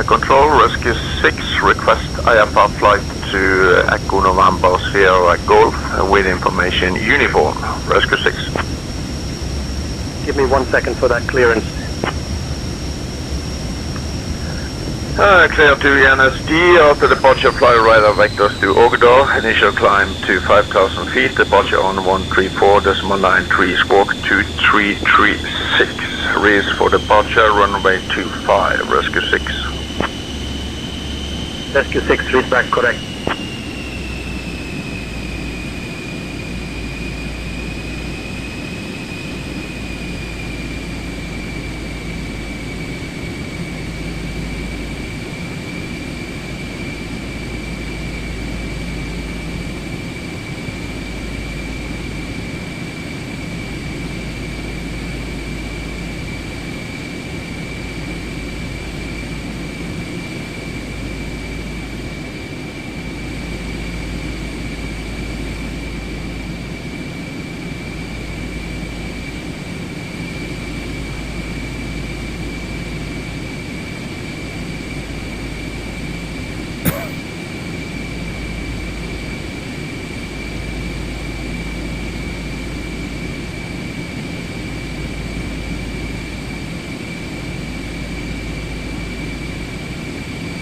Control, Rescue 6, request IMPA flight to Echo November Sierra Golf with information uniform. Rescue 6. Give me 1 second for that clearance. Clear to NSD, after departure fly radar vectors to Ogdor, initial climb to 5,000 feet, departure on 134.93, squawk 2336, raise for departure, runway 25, Rescue 6. Rescue 6, read back correct.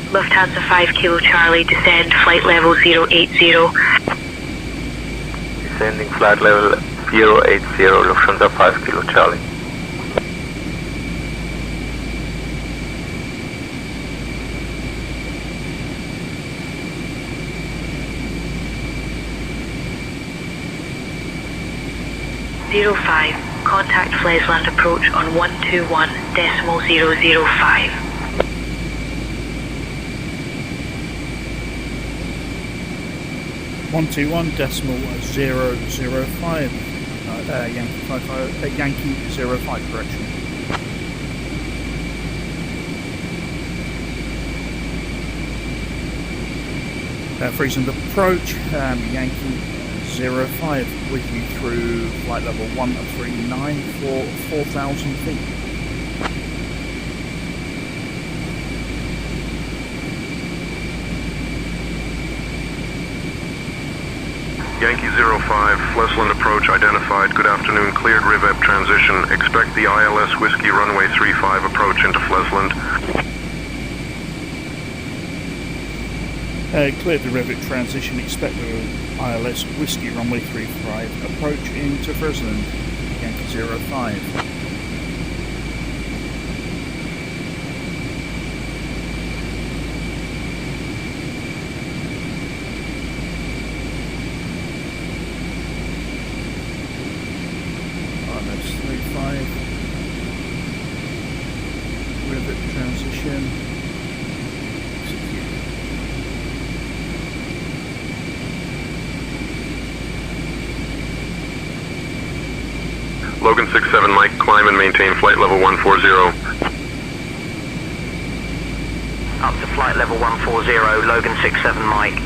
Lufthansa 5 Kilo Charlie, descend flight level 080. Descending flight level 080, Lufthansa 5 Kilo Charlie. Zero 5, contact Fresland approach on 121.005. 121.005. Yankee 05, correction. Fresland approach, Yankee 05 with you through flight level 139 for 4,000 feet. Yankee 05, Fresland approach identified. Good afternoon, cleared RIVEP transition. Expect the ILS Whiskey runway 35 approach into Fresland. Cleared the RIVEP transition. Expect the ILS Whiskey runway 35 approach into Fresland. Yankee 05. RIVEP transition. Execute. Logan 67 Mike, climb and maintain flight level 140. Up to flight level 140, Logan 67 Mike.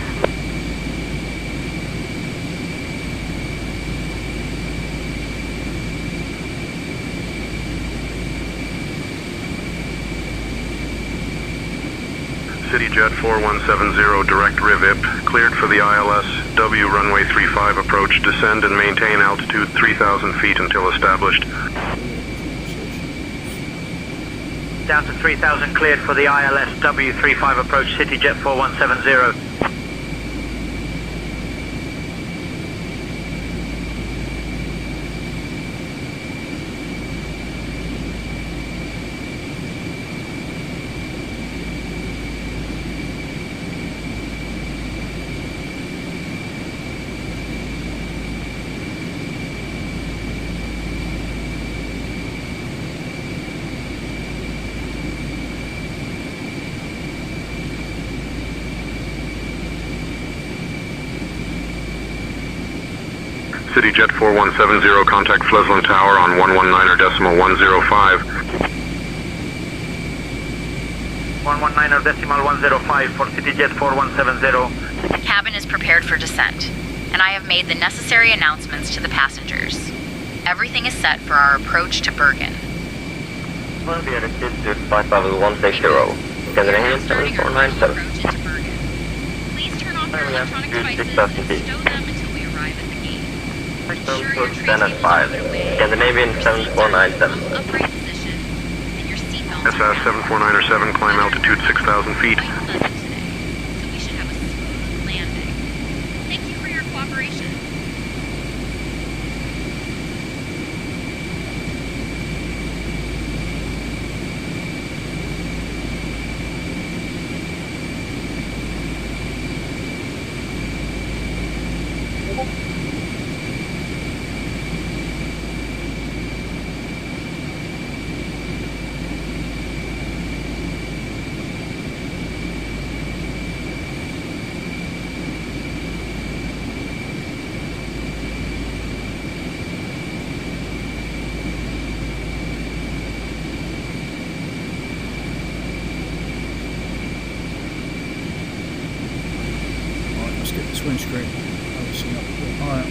CityJet 4170, direct RIVIP, cleared for the ILS W runway 35 approach, descend and maintain altitude 3,000 feet until established. Down to 3,000, cleared for the ILS W35 approach, CityJet 4170. CityJet 4170, contact Fresland Tower on 119.105. 119.105 for CityJet 4170. The cabin is prepared for descent, and I have made the necessary announcements to the passengers. Everything is set for our approach to Bergen. Will be attitude to flight level 160. Scandinavian 7497. Please turn off your electronic devices and stow them until we arrive at the gate. Stone code 10 at 5. Scandinavian 7497. Upright position, and your seatbelt. SAS 7497, climb altitude 6,000 feet. So we should have a smooth landing. Thank you for your cooperation. Let's get this windscreen. Obviously not too high.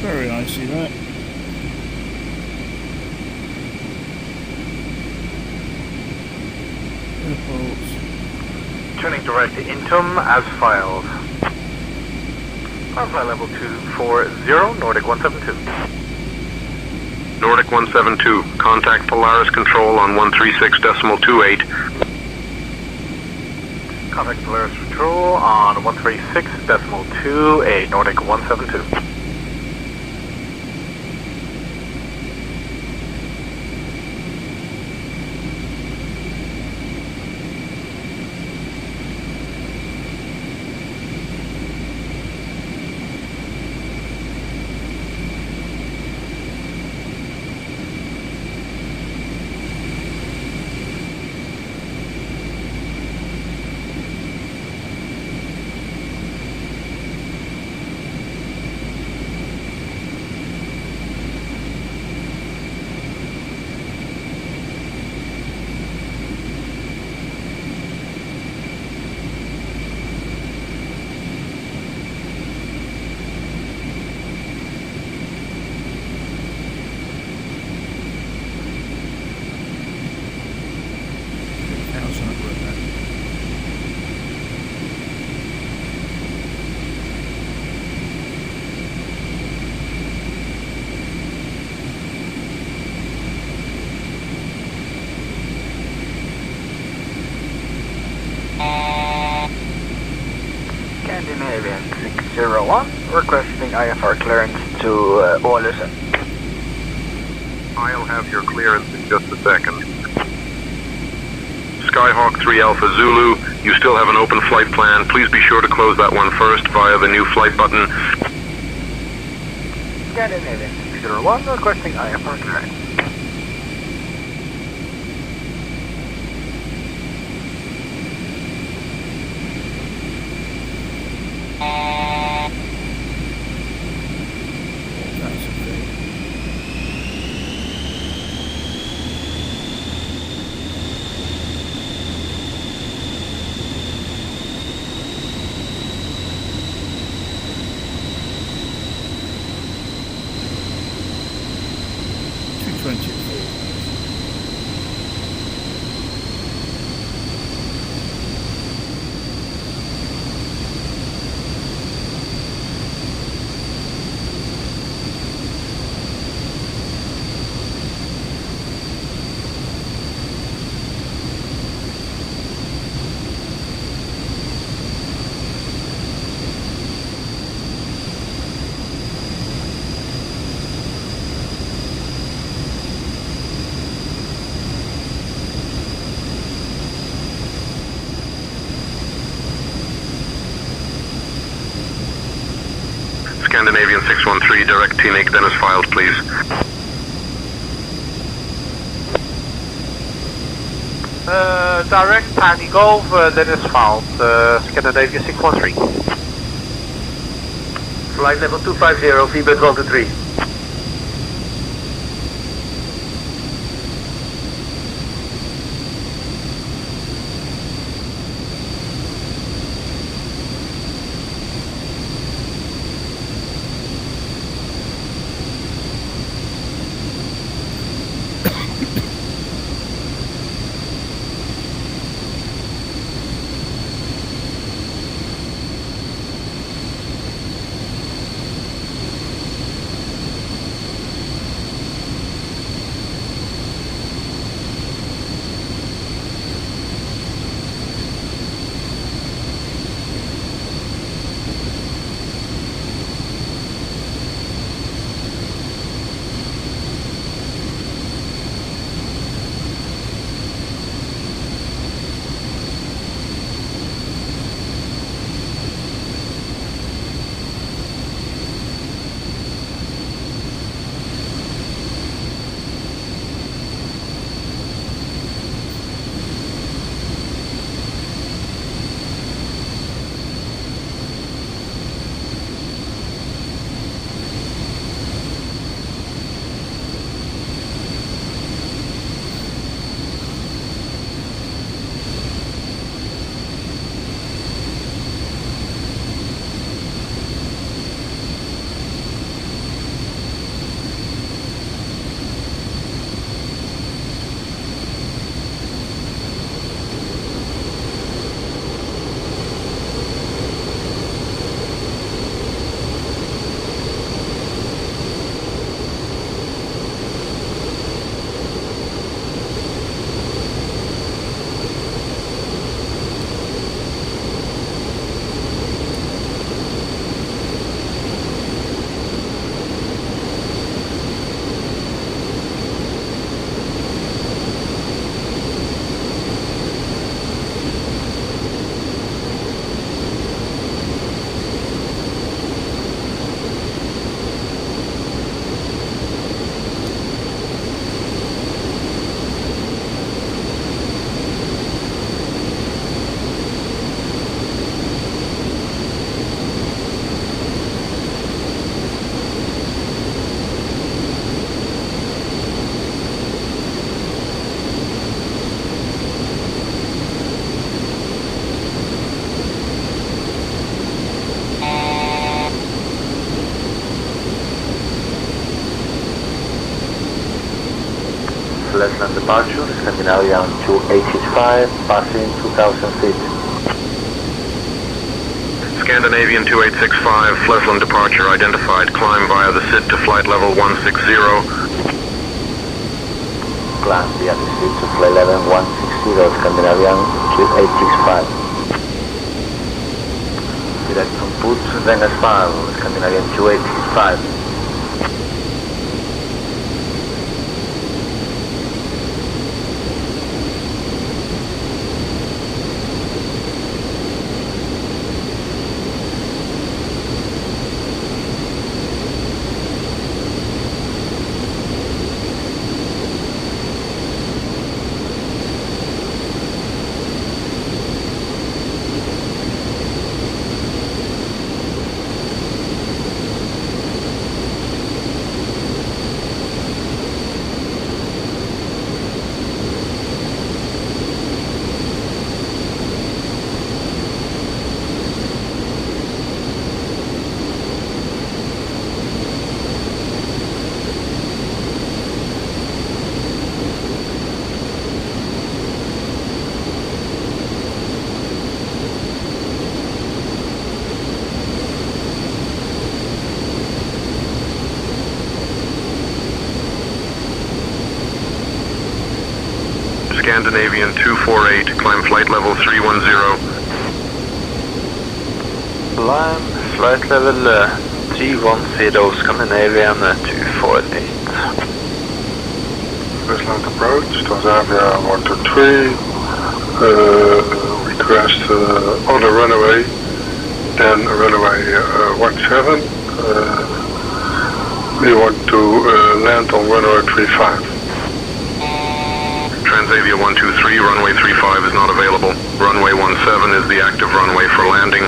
Very nice, see that? Airports. Turning direct to Intum as filed. Flight level 240, Nordic 172. Nordic 172, contact Polaris Control on 136.28. Contact Polaris Control on 136.28, Nordic 172. Scandinavian 601, requesting IFR clearance to Ålesund. I'll have your clearance in just a second. Skyhawk 3 Alpha Zulu, you still have an open flight plan. Please be sure to close that one first via the new flight button. Scandinavian 601, requesting IFR clearance. Scandinavian 613, direct TNIC, then is filed, please. Direct Tanny Golf, then is filed. Scandinavian 613. Flight level 250, VBIT 123. Fresland departure, Scandinavian 2865, passing 2000 feet. Scandinavian 2865, Fresland departure identified. Climb via the SID to flight level 160. Climb via the SID to flight level 160, Scandinavian 2865. Direct on put, then as far, Scandinavian 2865. Scandinavian 248, climb flight level 310. Climb flight level 310, Scandinavian 248. Fresland approach, Tanzania 123, request on a runway, then runway 17, We want to land on runway 35. Transavia 123, runway 35 is not available. Runway 17 is the active runway for landing.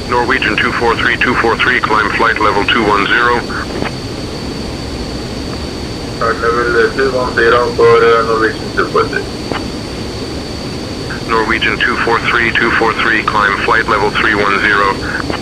Norwegian 243, climb flight level 210. Level 210 for Norwegian 243. Norwegian 243, climb flight level 310.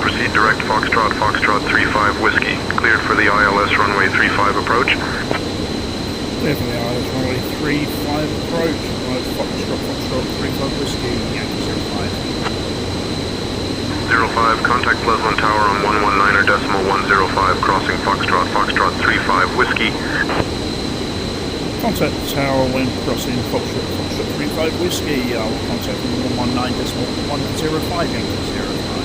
Proceed direct Foxtrot 35 Whiskey. Cleared for the ILS runway 35 approach. Cleared for the ILS runway 35 approach. Foxtrot 35 Whiskey, Yankee 05, contact Fresland Tower on 119.105, crossing Foxtrot 35 Whiskey. Contact the tower when crossing Foxtrot 35 Whiskey. We'll contact on 119.105, Yankee 05.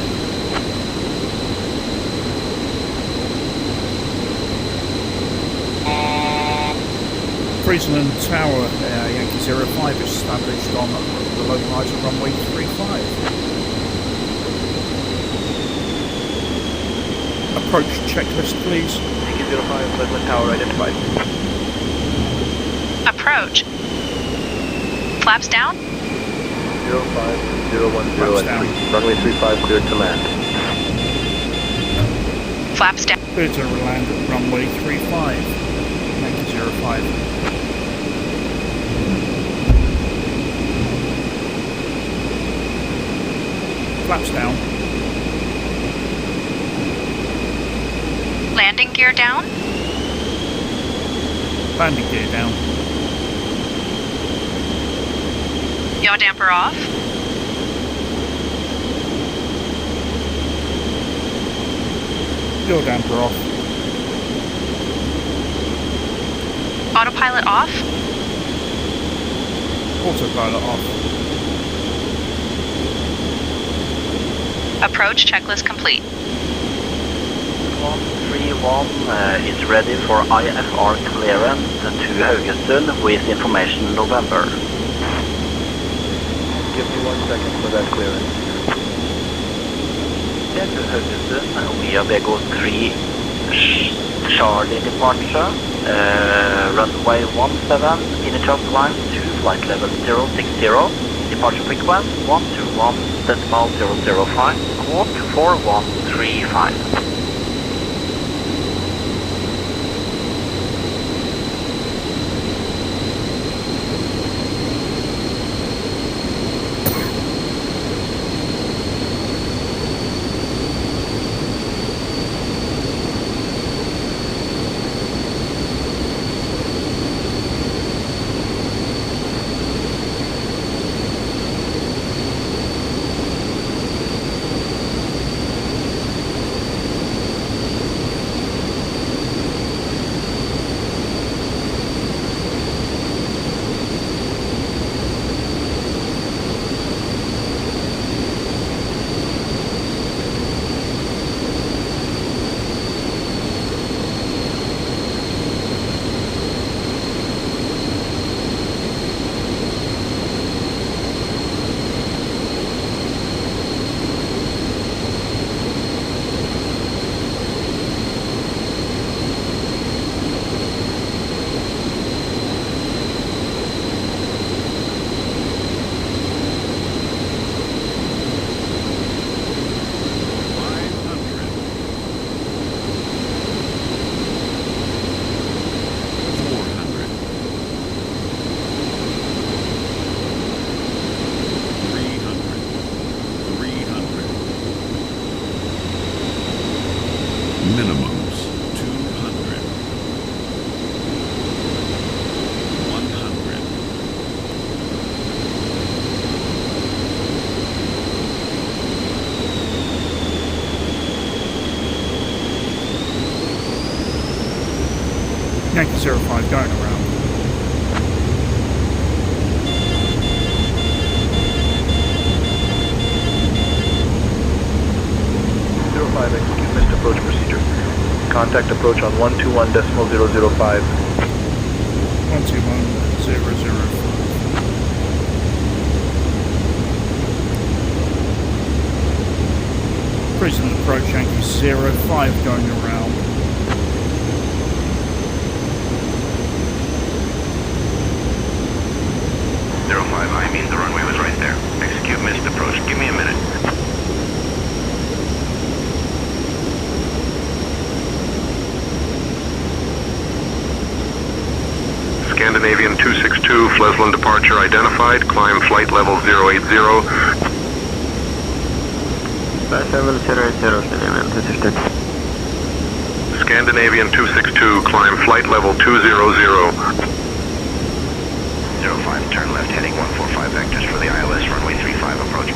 Fresland Tower, Yankee 05 is established on the localizer runway 35. Approach checklist, please. Yankee 05, Fresland Tower identified. Approach. Flaps down. 05010 at 3. Runway 35 cleared to land. Flaps down. Clear to land at runway 35. Yankee 05. Flaps down. Landing gear down. Landing gear down. Yaw damper off. Yaw damper off. Autopilot off. Autopilot off. Approach checklist complete. 131 is ready for IFR clearance to Haugesund with information November. Give me 1 second for that clearance. Get to Haugesund via Bego 3 Charlie departure, runway 17, initial climb to flight level 060, departure frequency 121.005, squawk 4135. Yankee 05 going around. Execute missed approach procedure. Contact approach on 121.005. 121.005. Prison approach Yankee 05 going around. I mean the runway was right there. Execute missed approach. Give me a minute. Scandinavian 262, Fresland departure identified. Climb flight level 080. Scandinavian 262, climb flight level 200. 05, turn left heading 145 vectors for the ILS runway 35 approach.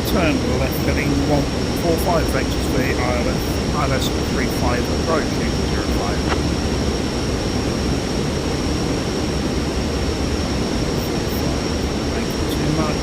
Turn left heading 145 vectors for the ILS 35 approach, 05. Thank you too much.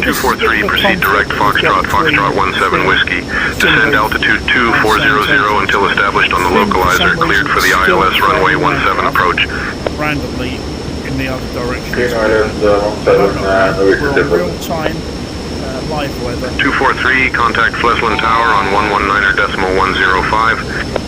243, proceed direct Foxtrot 17 Whiskey. Descend altitude 2400 until established on the localizer, cleared for the ILS runway 17 approach. Randomly in the other direction. We're on real time, live weather. 243, contact Fresland Tower on 119.105.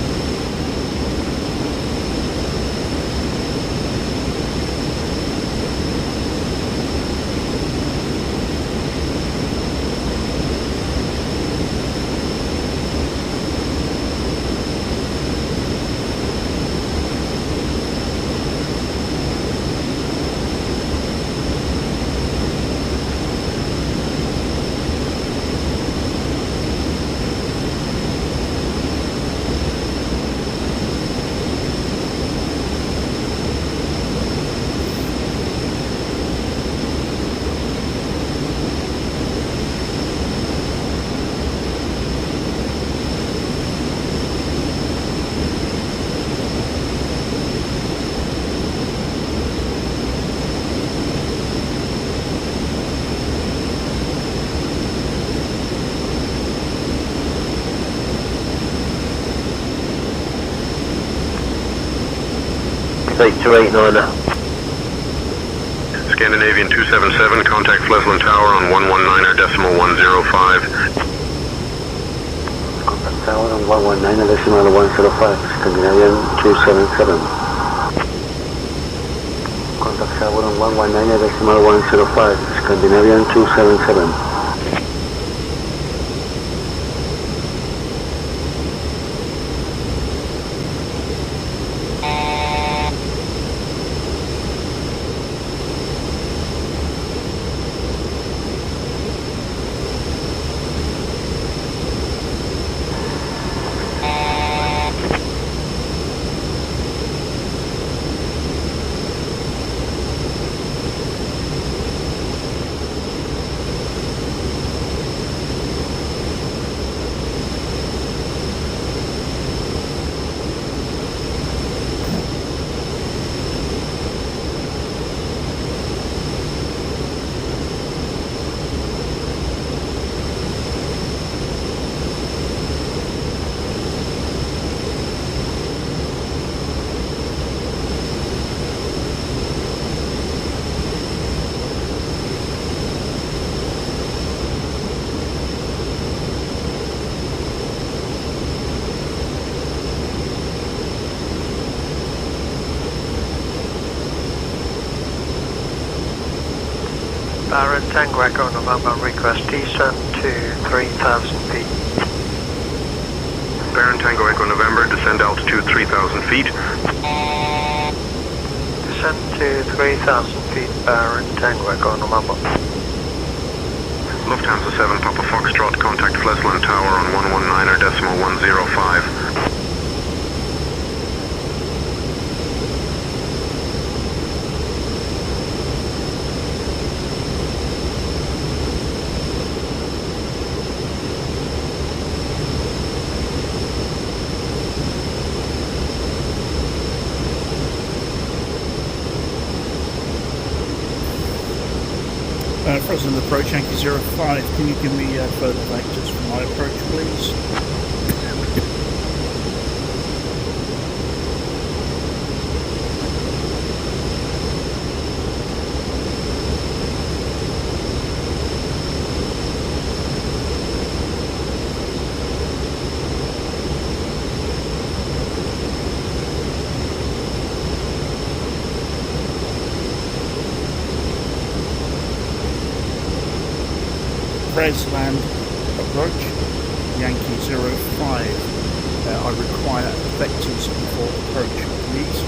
Site 289. Scandinavian 277, contact Fresland Tower on 119.105. Contact Tower on 119.105, Scandinavian 277. Contact Tower on 119.105, Scandinavian 277. Barren Tango Echo November request descend to 3,000 feet. Barren Tango Echo November, descend altitude 3,000 feet. Descend to 3,000 feet, Barren Tango Echo November. Lufthansa 7 Papa Foxtrot, contact Fresland Tower on 119.105. Fresland approach, Yankee 05. Can you give me further vectors for my approach, please? Fresland approach, Yankee 05. I require vectors for approach, please.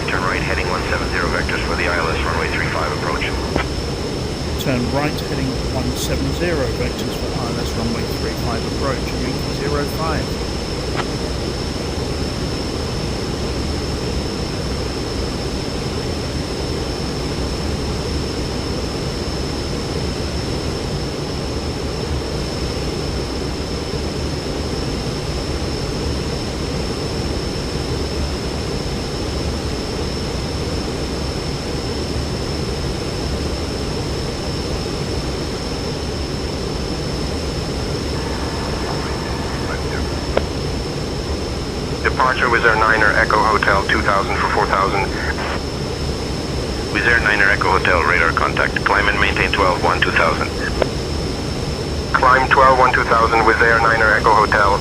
Turn right, heading 170 vectors for the ILS runway 35 approach. Turn right, heading 170 vectors for ILS runway 35 approach, Yankee 05. Departure Wizz Air 9er Echo Hotel 2000 for 4000. Wizz Air 9er Echo Hotel, radar contact. Climb and maintain 12-1 2000. Climb 12-1 2000, Wizz Air 9er Echo Hotel.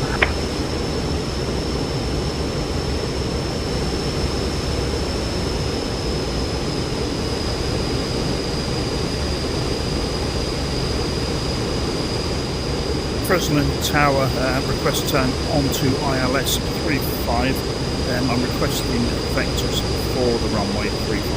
Fresland Tower, request turn onto ILS 35. I'm requesting vectors for the runway 35.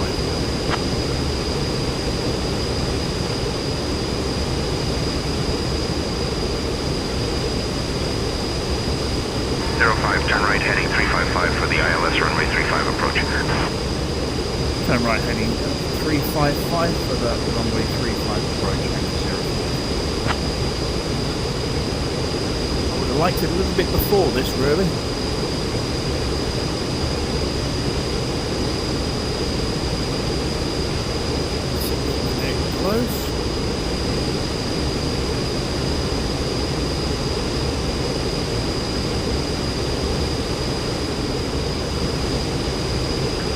05, turn right heading 355 for the ILS runway 35 approach. Turn right heading 355 for the runway 35 approach. I would have liked it a little bit before this, really. Close.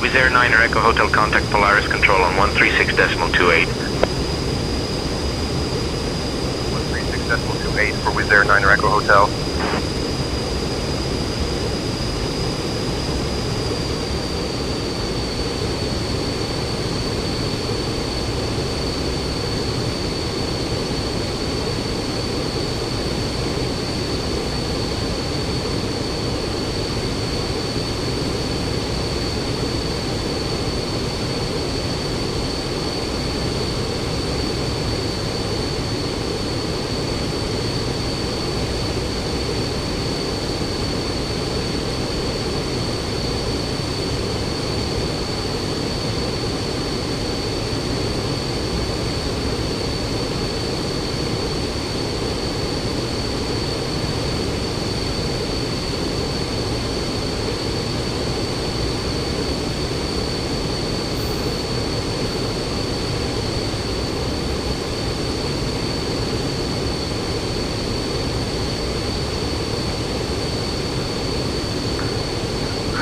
Wizz Air 9er Echo Hotel, contact Polaris Control on 136.28. 136.28 for Wizz Air 9er Echo Hotel.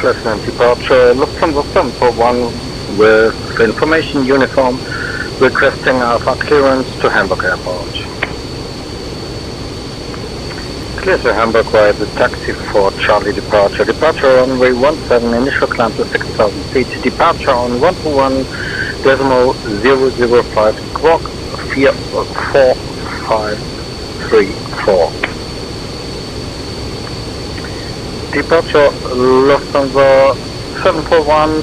Fresland departure, Lufthansa 741 with information uniform requesting Alpha clearance to Hamburg Airport. Clear to Hamburg via the taxi for Charlie departure. Departure on runway 17, initial climb to 6,000 feet. Departure on 121.005, squawk 4534. Departure Lufthansa 741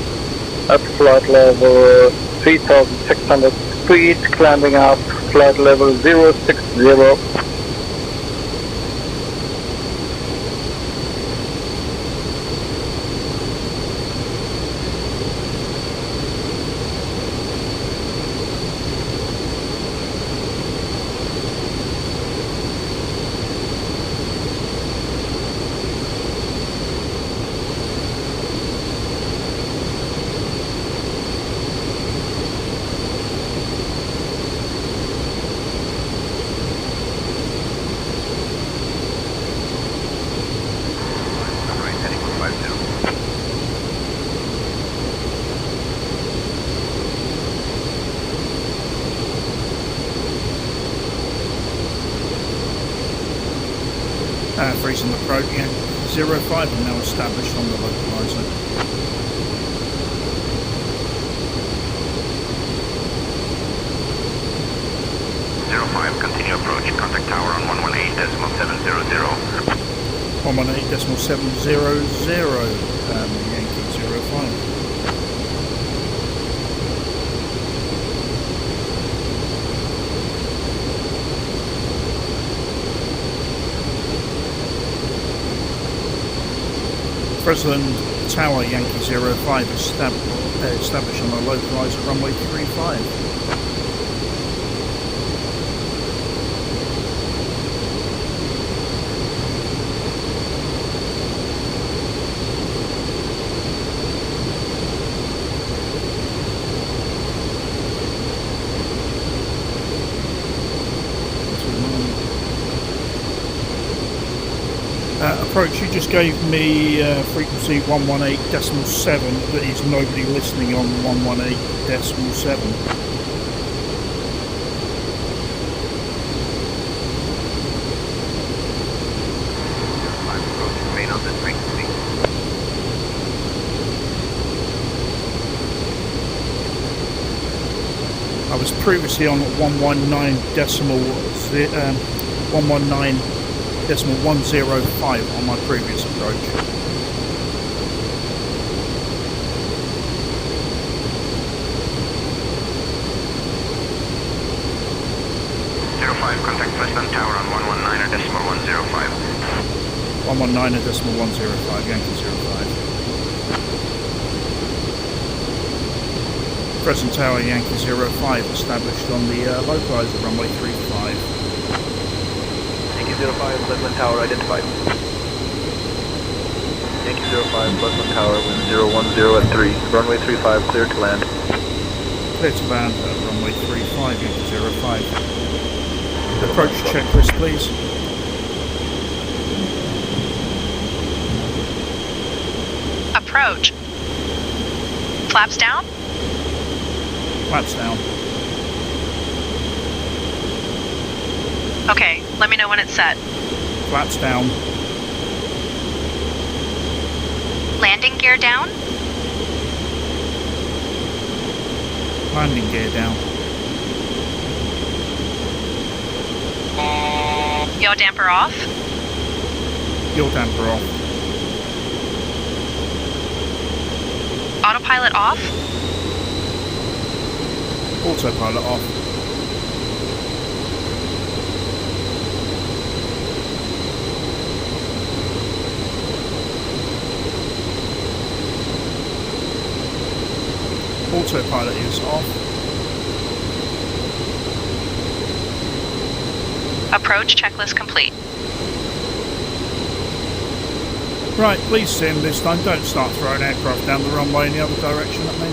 at flight level 3,600 feet, climbing up flight level 060. Freezing approach, yeah. 05 are now established on the localizer. Continue approach. Contact tower on 118.700. 118.700, Yankee 05. Fresland Tower, Yankee 05, established on the localizer runway 35. Approach just gave me frequency 118.7, but is nobody listening on 118.7. I was previously on 119.105 on my previous approach. Contact Fresland Tower on 119.105. 119.105, Yankee 05. Fresland Tower, Yankee 05, established on the localizer runway 35. Yankee 05, Fresland Tower identified. Yankee 05, Fresland Tower, wind 010 at 3, runway 35, clear to land. Clear to land at runway 35, Yankee 05. Approach checklist, please. Approach. Flaps down? Flaps down. Okay, let me know when it's set. Flaps down. Landing gear down? Landing gear down. Yaw damper off? Yaw damper off. Autopilot off? Autopilot off. Autopilot is off. Approach checklist complete. Right, please sim this time. Don't start throwing aircraft down the runway in the other direction at me.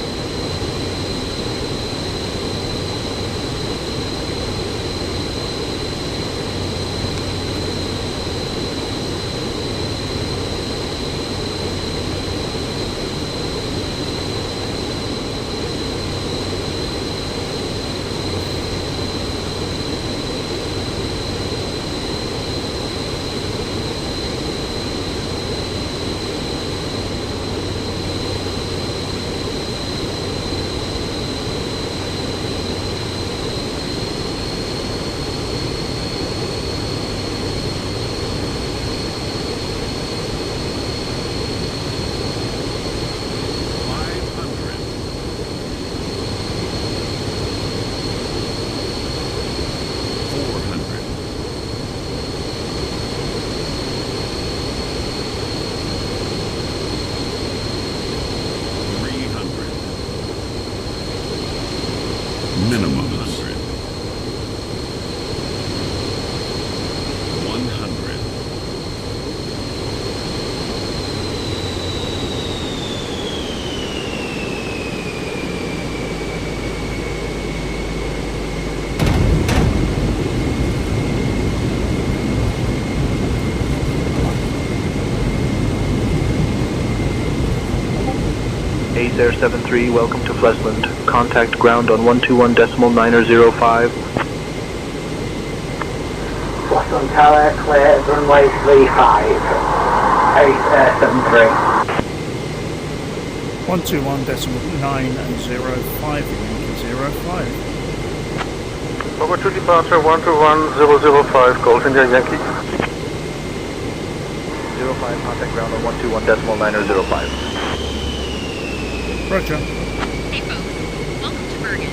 Minimum 100. 100. 8073, welcome to Fresland. Contact ground on 121.905. Fresland Tower, clear, runway 35. 8073. 121.905, Yankee 05. Over to departure 121.005, Golf India Yankee. 05, contact ground on 121.905. Roger. Hey folks, welcome to Bergen.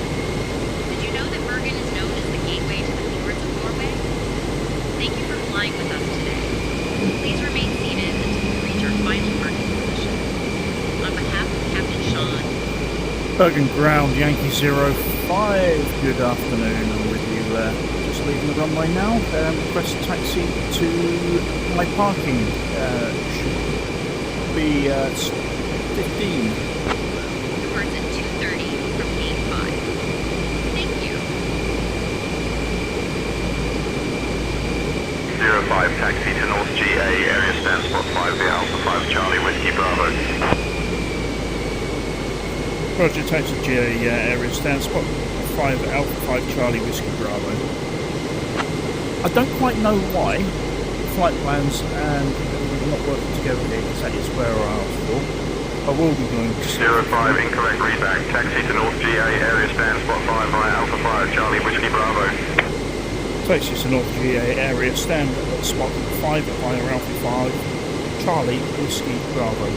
Did you know that Bergen is known as the gateway to the fjords of Norway? Thank you for flying with us today. Please remain seated until we reach our final parking position. On behalf of Captain Sean... Bergen ground, Yankee 05. Good afternoon, I'm with you just leaving the runway now. Request taxi to my parking. Should be 15. Departs at 2:30 from gate 5. Thank you. 05, taxi to North GA, area stand spot 50. Whiskey Bravo. Roger, taxi GA area stand spot 5 Alpha 5 Charlie Whiskey Bravo. I don't quite know why flight plans and everything not working together here, because that is where I asked for. I will be going to 05, incorrect readback. Taxi to North GA, area stand spot 5 via Alpha 5 Charlie Whiskey Bravo. Taxi to North GA area stand at spot 5 via Alpha 5 Charlie Whiskey Bravo.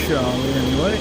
Charlie anyway.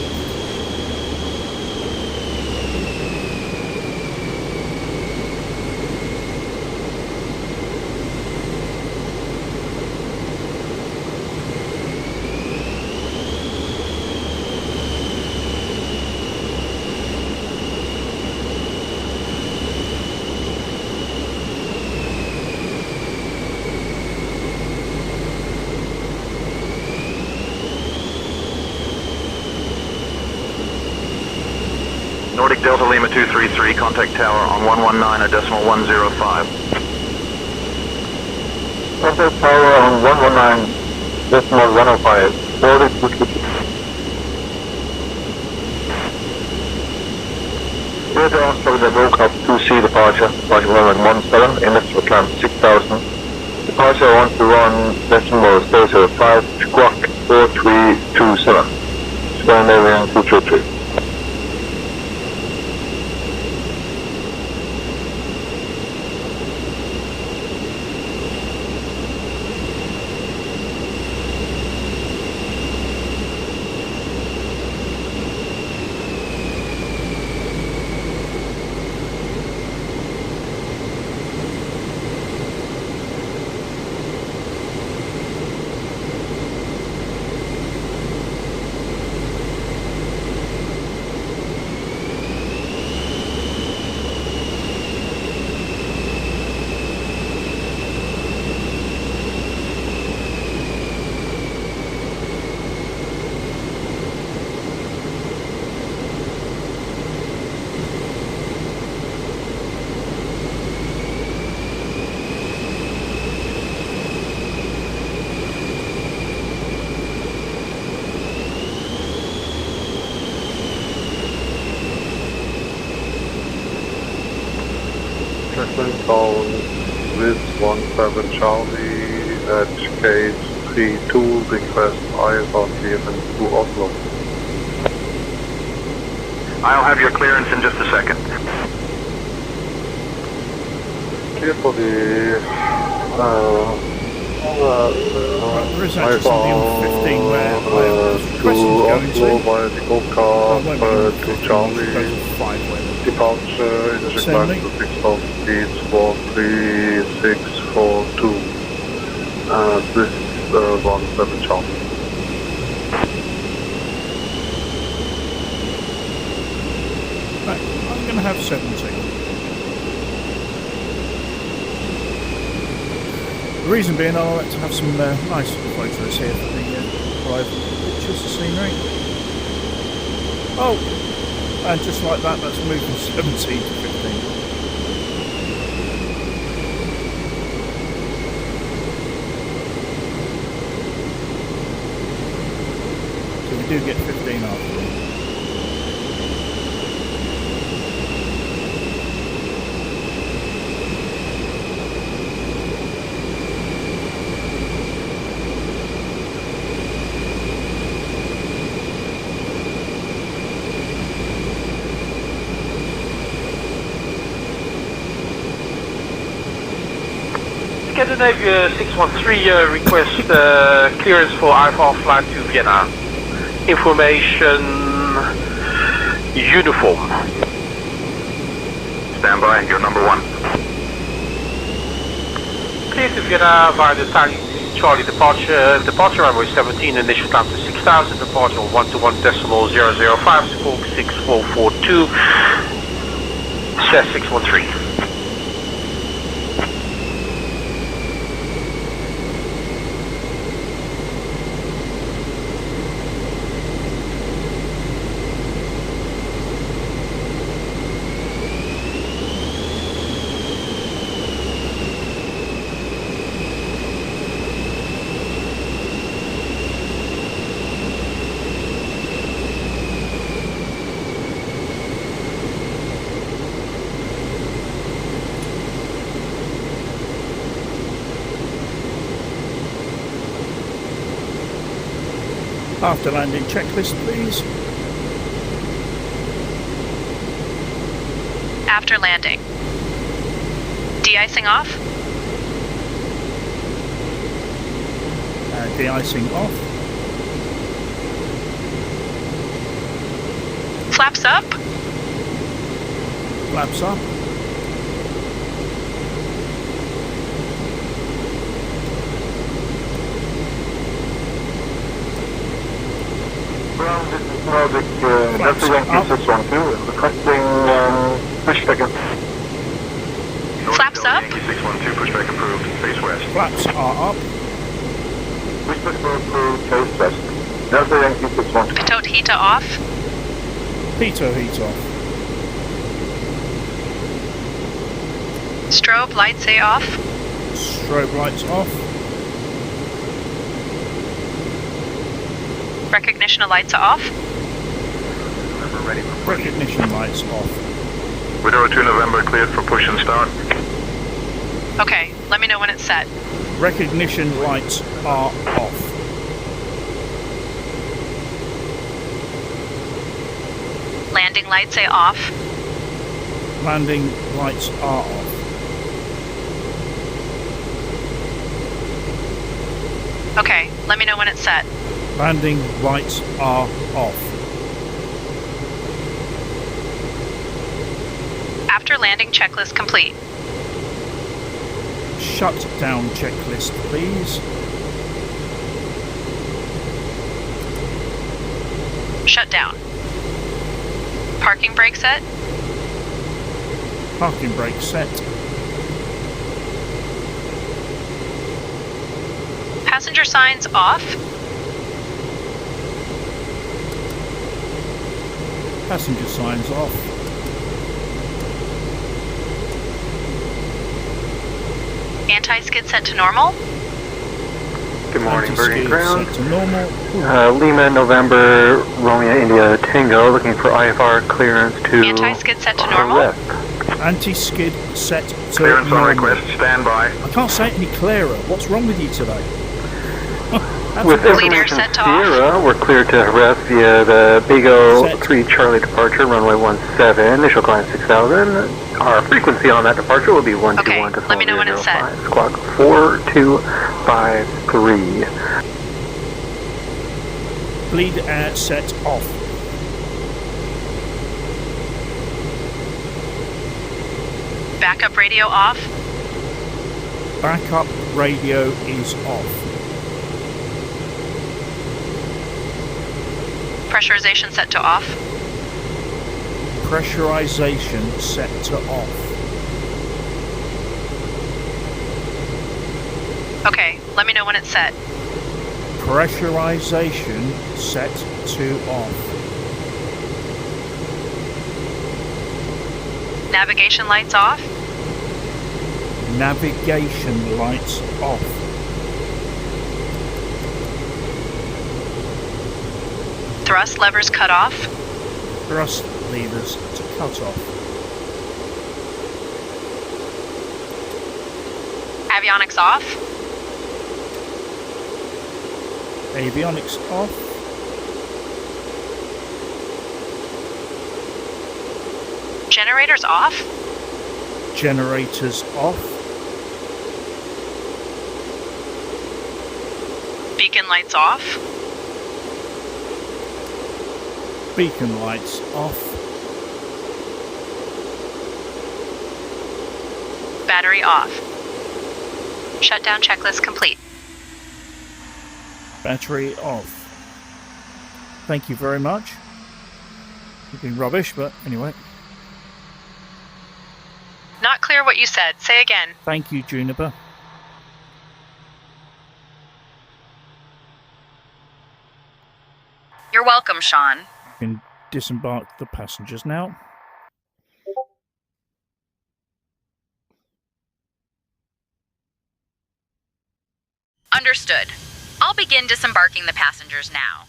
Nordic Delta Lima 233, contact tower on 119.105. Contact tower on 119.105. Nordic Whiskey. Radar Oscar the Brocop 2C departure, departure runway 17, initial climb 6000. Departure on to run decimal 005, squawk 4327. Scandinavian 233. Call with 17 Charlie at gate 32, request IFR clearance to Oslo. I'll have your clearance in just a second. Clear for the there is actually something on 15 where I was requesting to go into. Via the go-kart to Charlie. Departure, initial climb to 6,000 feet, 43642. This is 17 Charlie. Right, I'm going to have 17. The reason being, I like to have some nice photos here for the private pictures of scenery. Oh! And just like that, that's moved from 17 to 15. So we do get 15 after all. Scandinavia 613 request clearance for IFR flight to Vienna. Information uniform. Stand by, you're number 1. Clear to Vienna via the Charlie departure. Departure runway 17, initial time to 6,000, departure 121.005, squawk 6442, SAS 613. After landing checklist, please. After landing. De-icing off. De-icing off. Flaps up. Flaps up. Ground, this is Nordic, Delta Yankee 612, requesting pushback. Flaps up. Yankee 612, pushback approved, face west. Flaps are up. Pushback approved, face west. Delta Yankee 612. Pitot heater off. Pitot heat off. Strobe lights A off. Strobe lights off. Recognition lights are off. Recognition lights off. Widow 2 November cleared for push and start. Okay, let me know when it's set. Recognition lights are off. Landing lights A off. Landing lights are off. Okay, let me know when it's set. Landing lights are off. After landing checklist complete. Shut down checklist, please. Shut down. Parking brake set. Parking brake set. Passenger signs off. Passenger signs off. Anti-skid set to normal. Good morning, Bergen Fresland. Set to normal. Lima, November, Romeo, India, Tango, looking for IFR clearance to Anti-skid set to normal. Anti-skid set to Clearance normal. on request, stand by. I can't say it any clearer. What's wrong with you today? With information Sierra, we're cleared to harass via the Bigo 3 Charlie departure, runway 17, initial climb 6,000. Our frequency on that departure will be 121 to 4005, squawk 4253. Bleed air set off. Backup radio off. Backup radio is off. Pressurization set to off. Pressurization set to off. Okay, let me know when it's set. Pressurization set to off. Navigation lights off. Navigation lights off. Thrust levers cut off. Thrust levers to cut off. Avionics off. Avionics off. Generators off. Generators off. Beacon lights off. Beacon lights off. Battery off. Shutdown checklist complete. Battery off. Thank you very much. You've been rubbish, but anyway. Not clear what you said. Say again. Thank you, Juniper. You're welcome, Sean. You can disembark the passengers now. Understood. I'll begin disembarking the passengers now.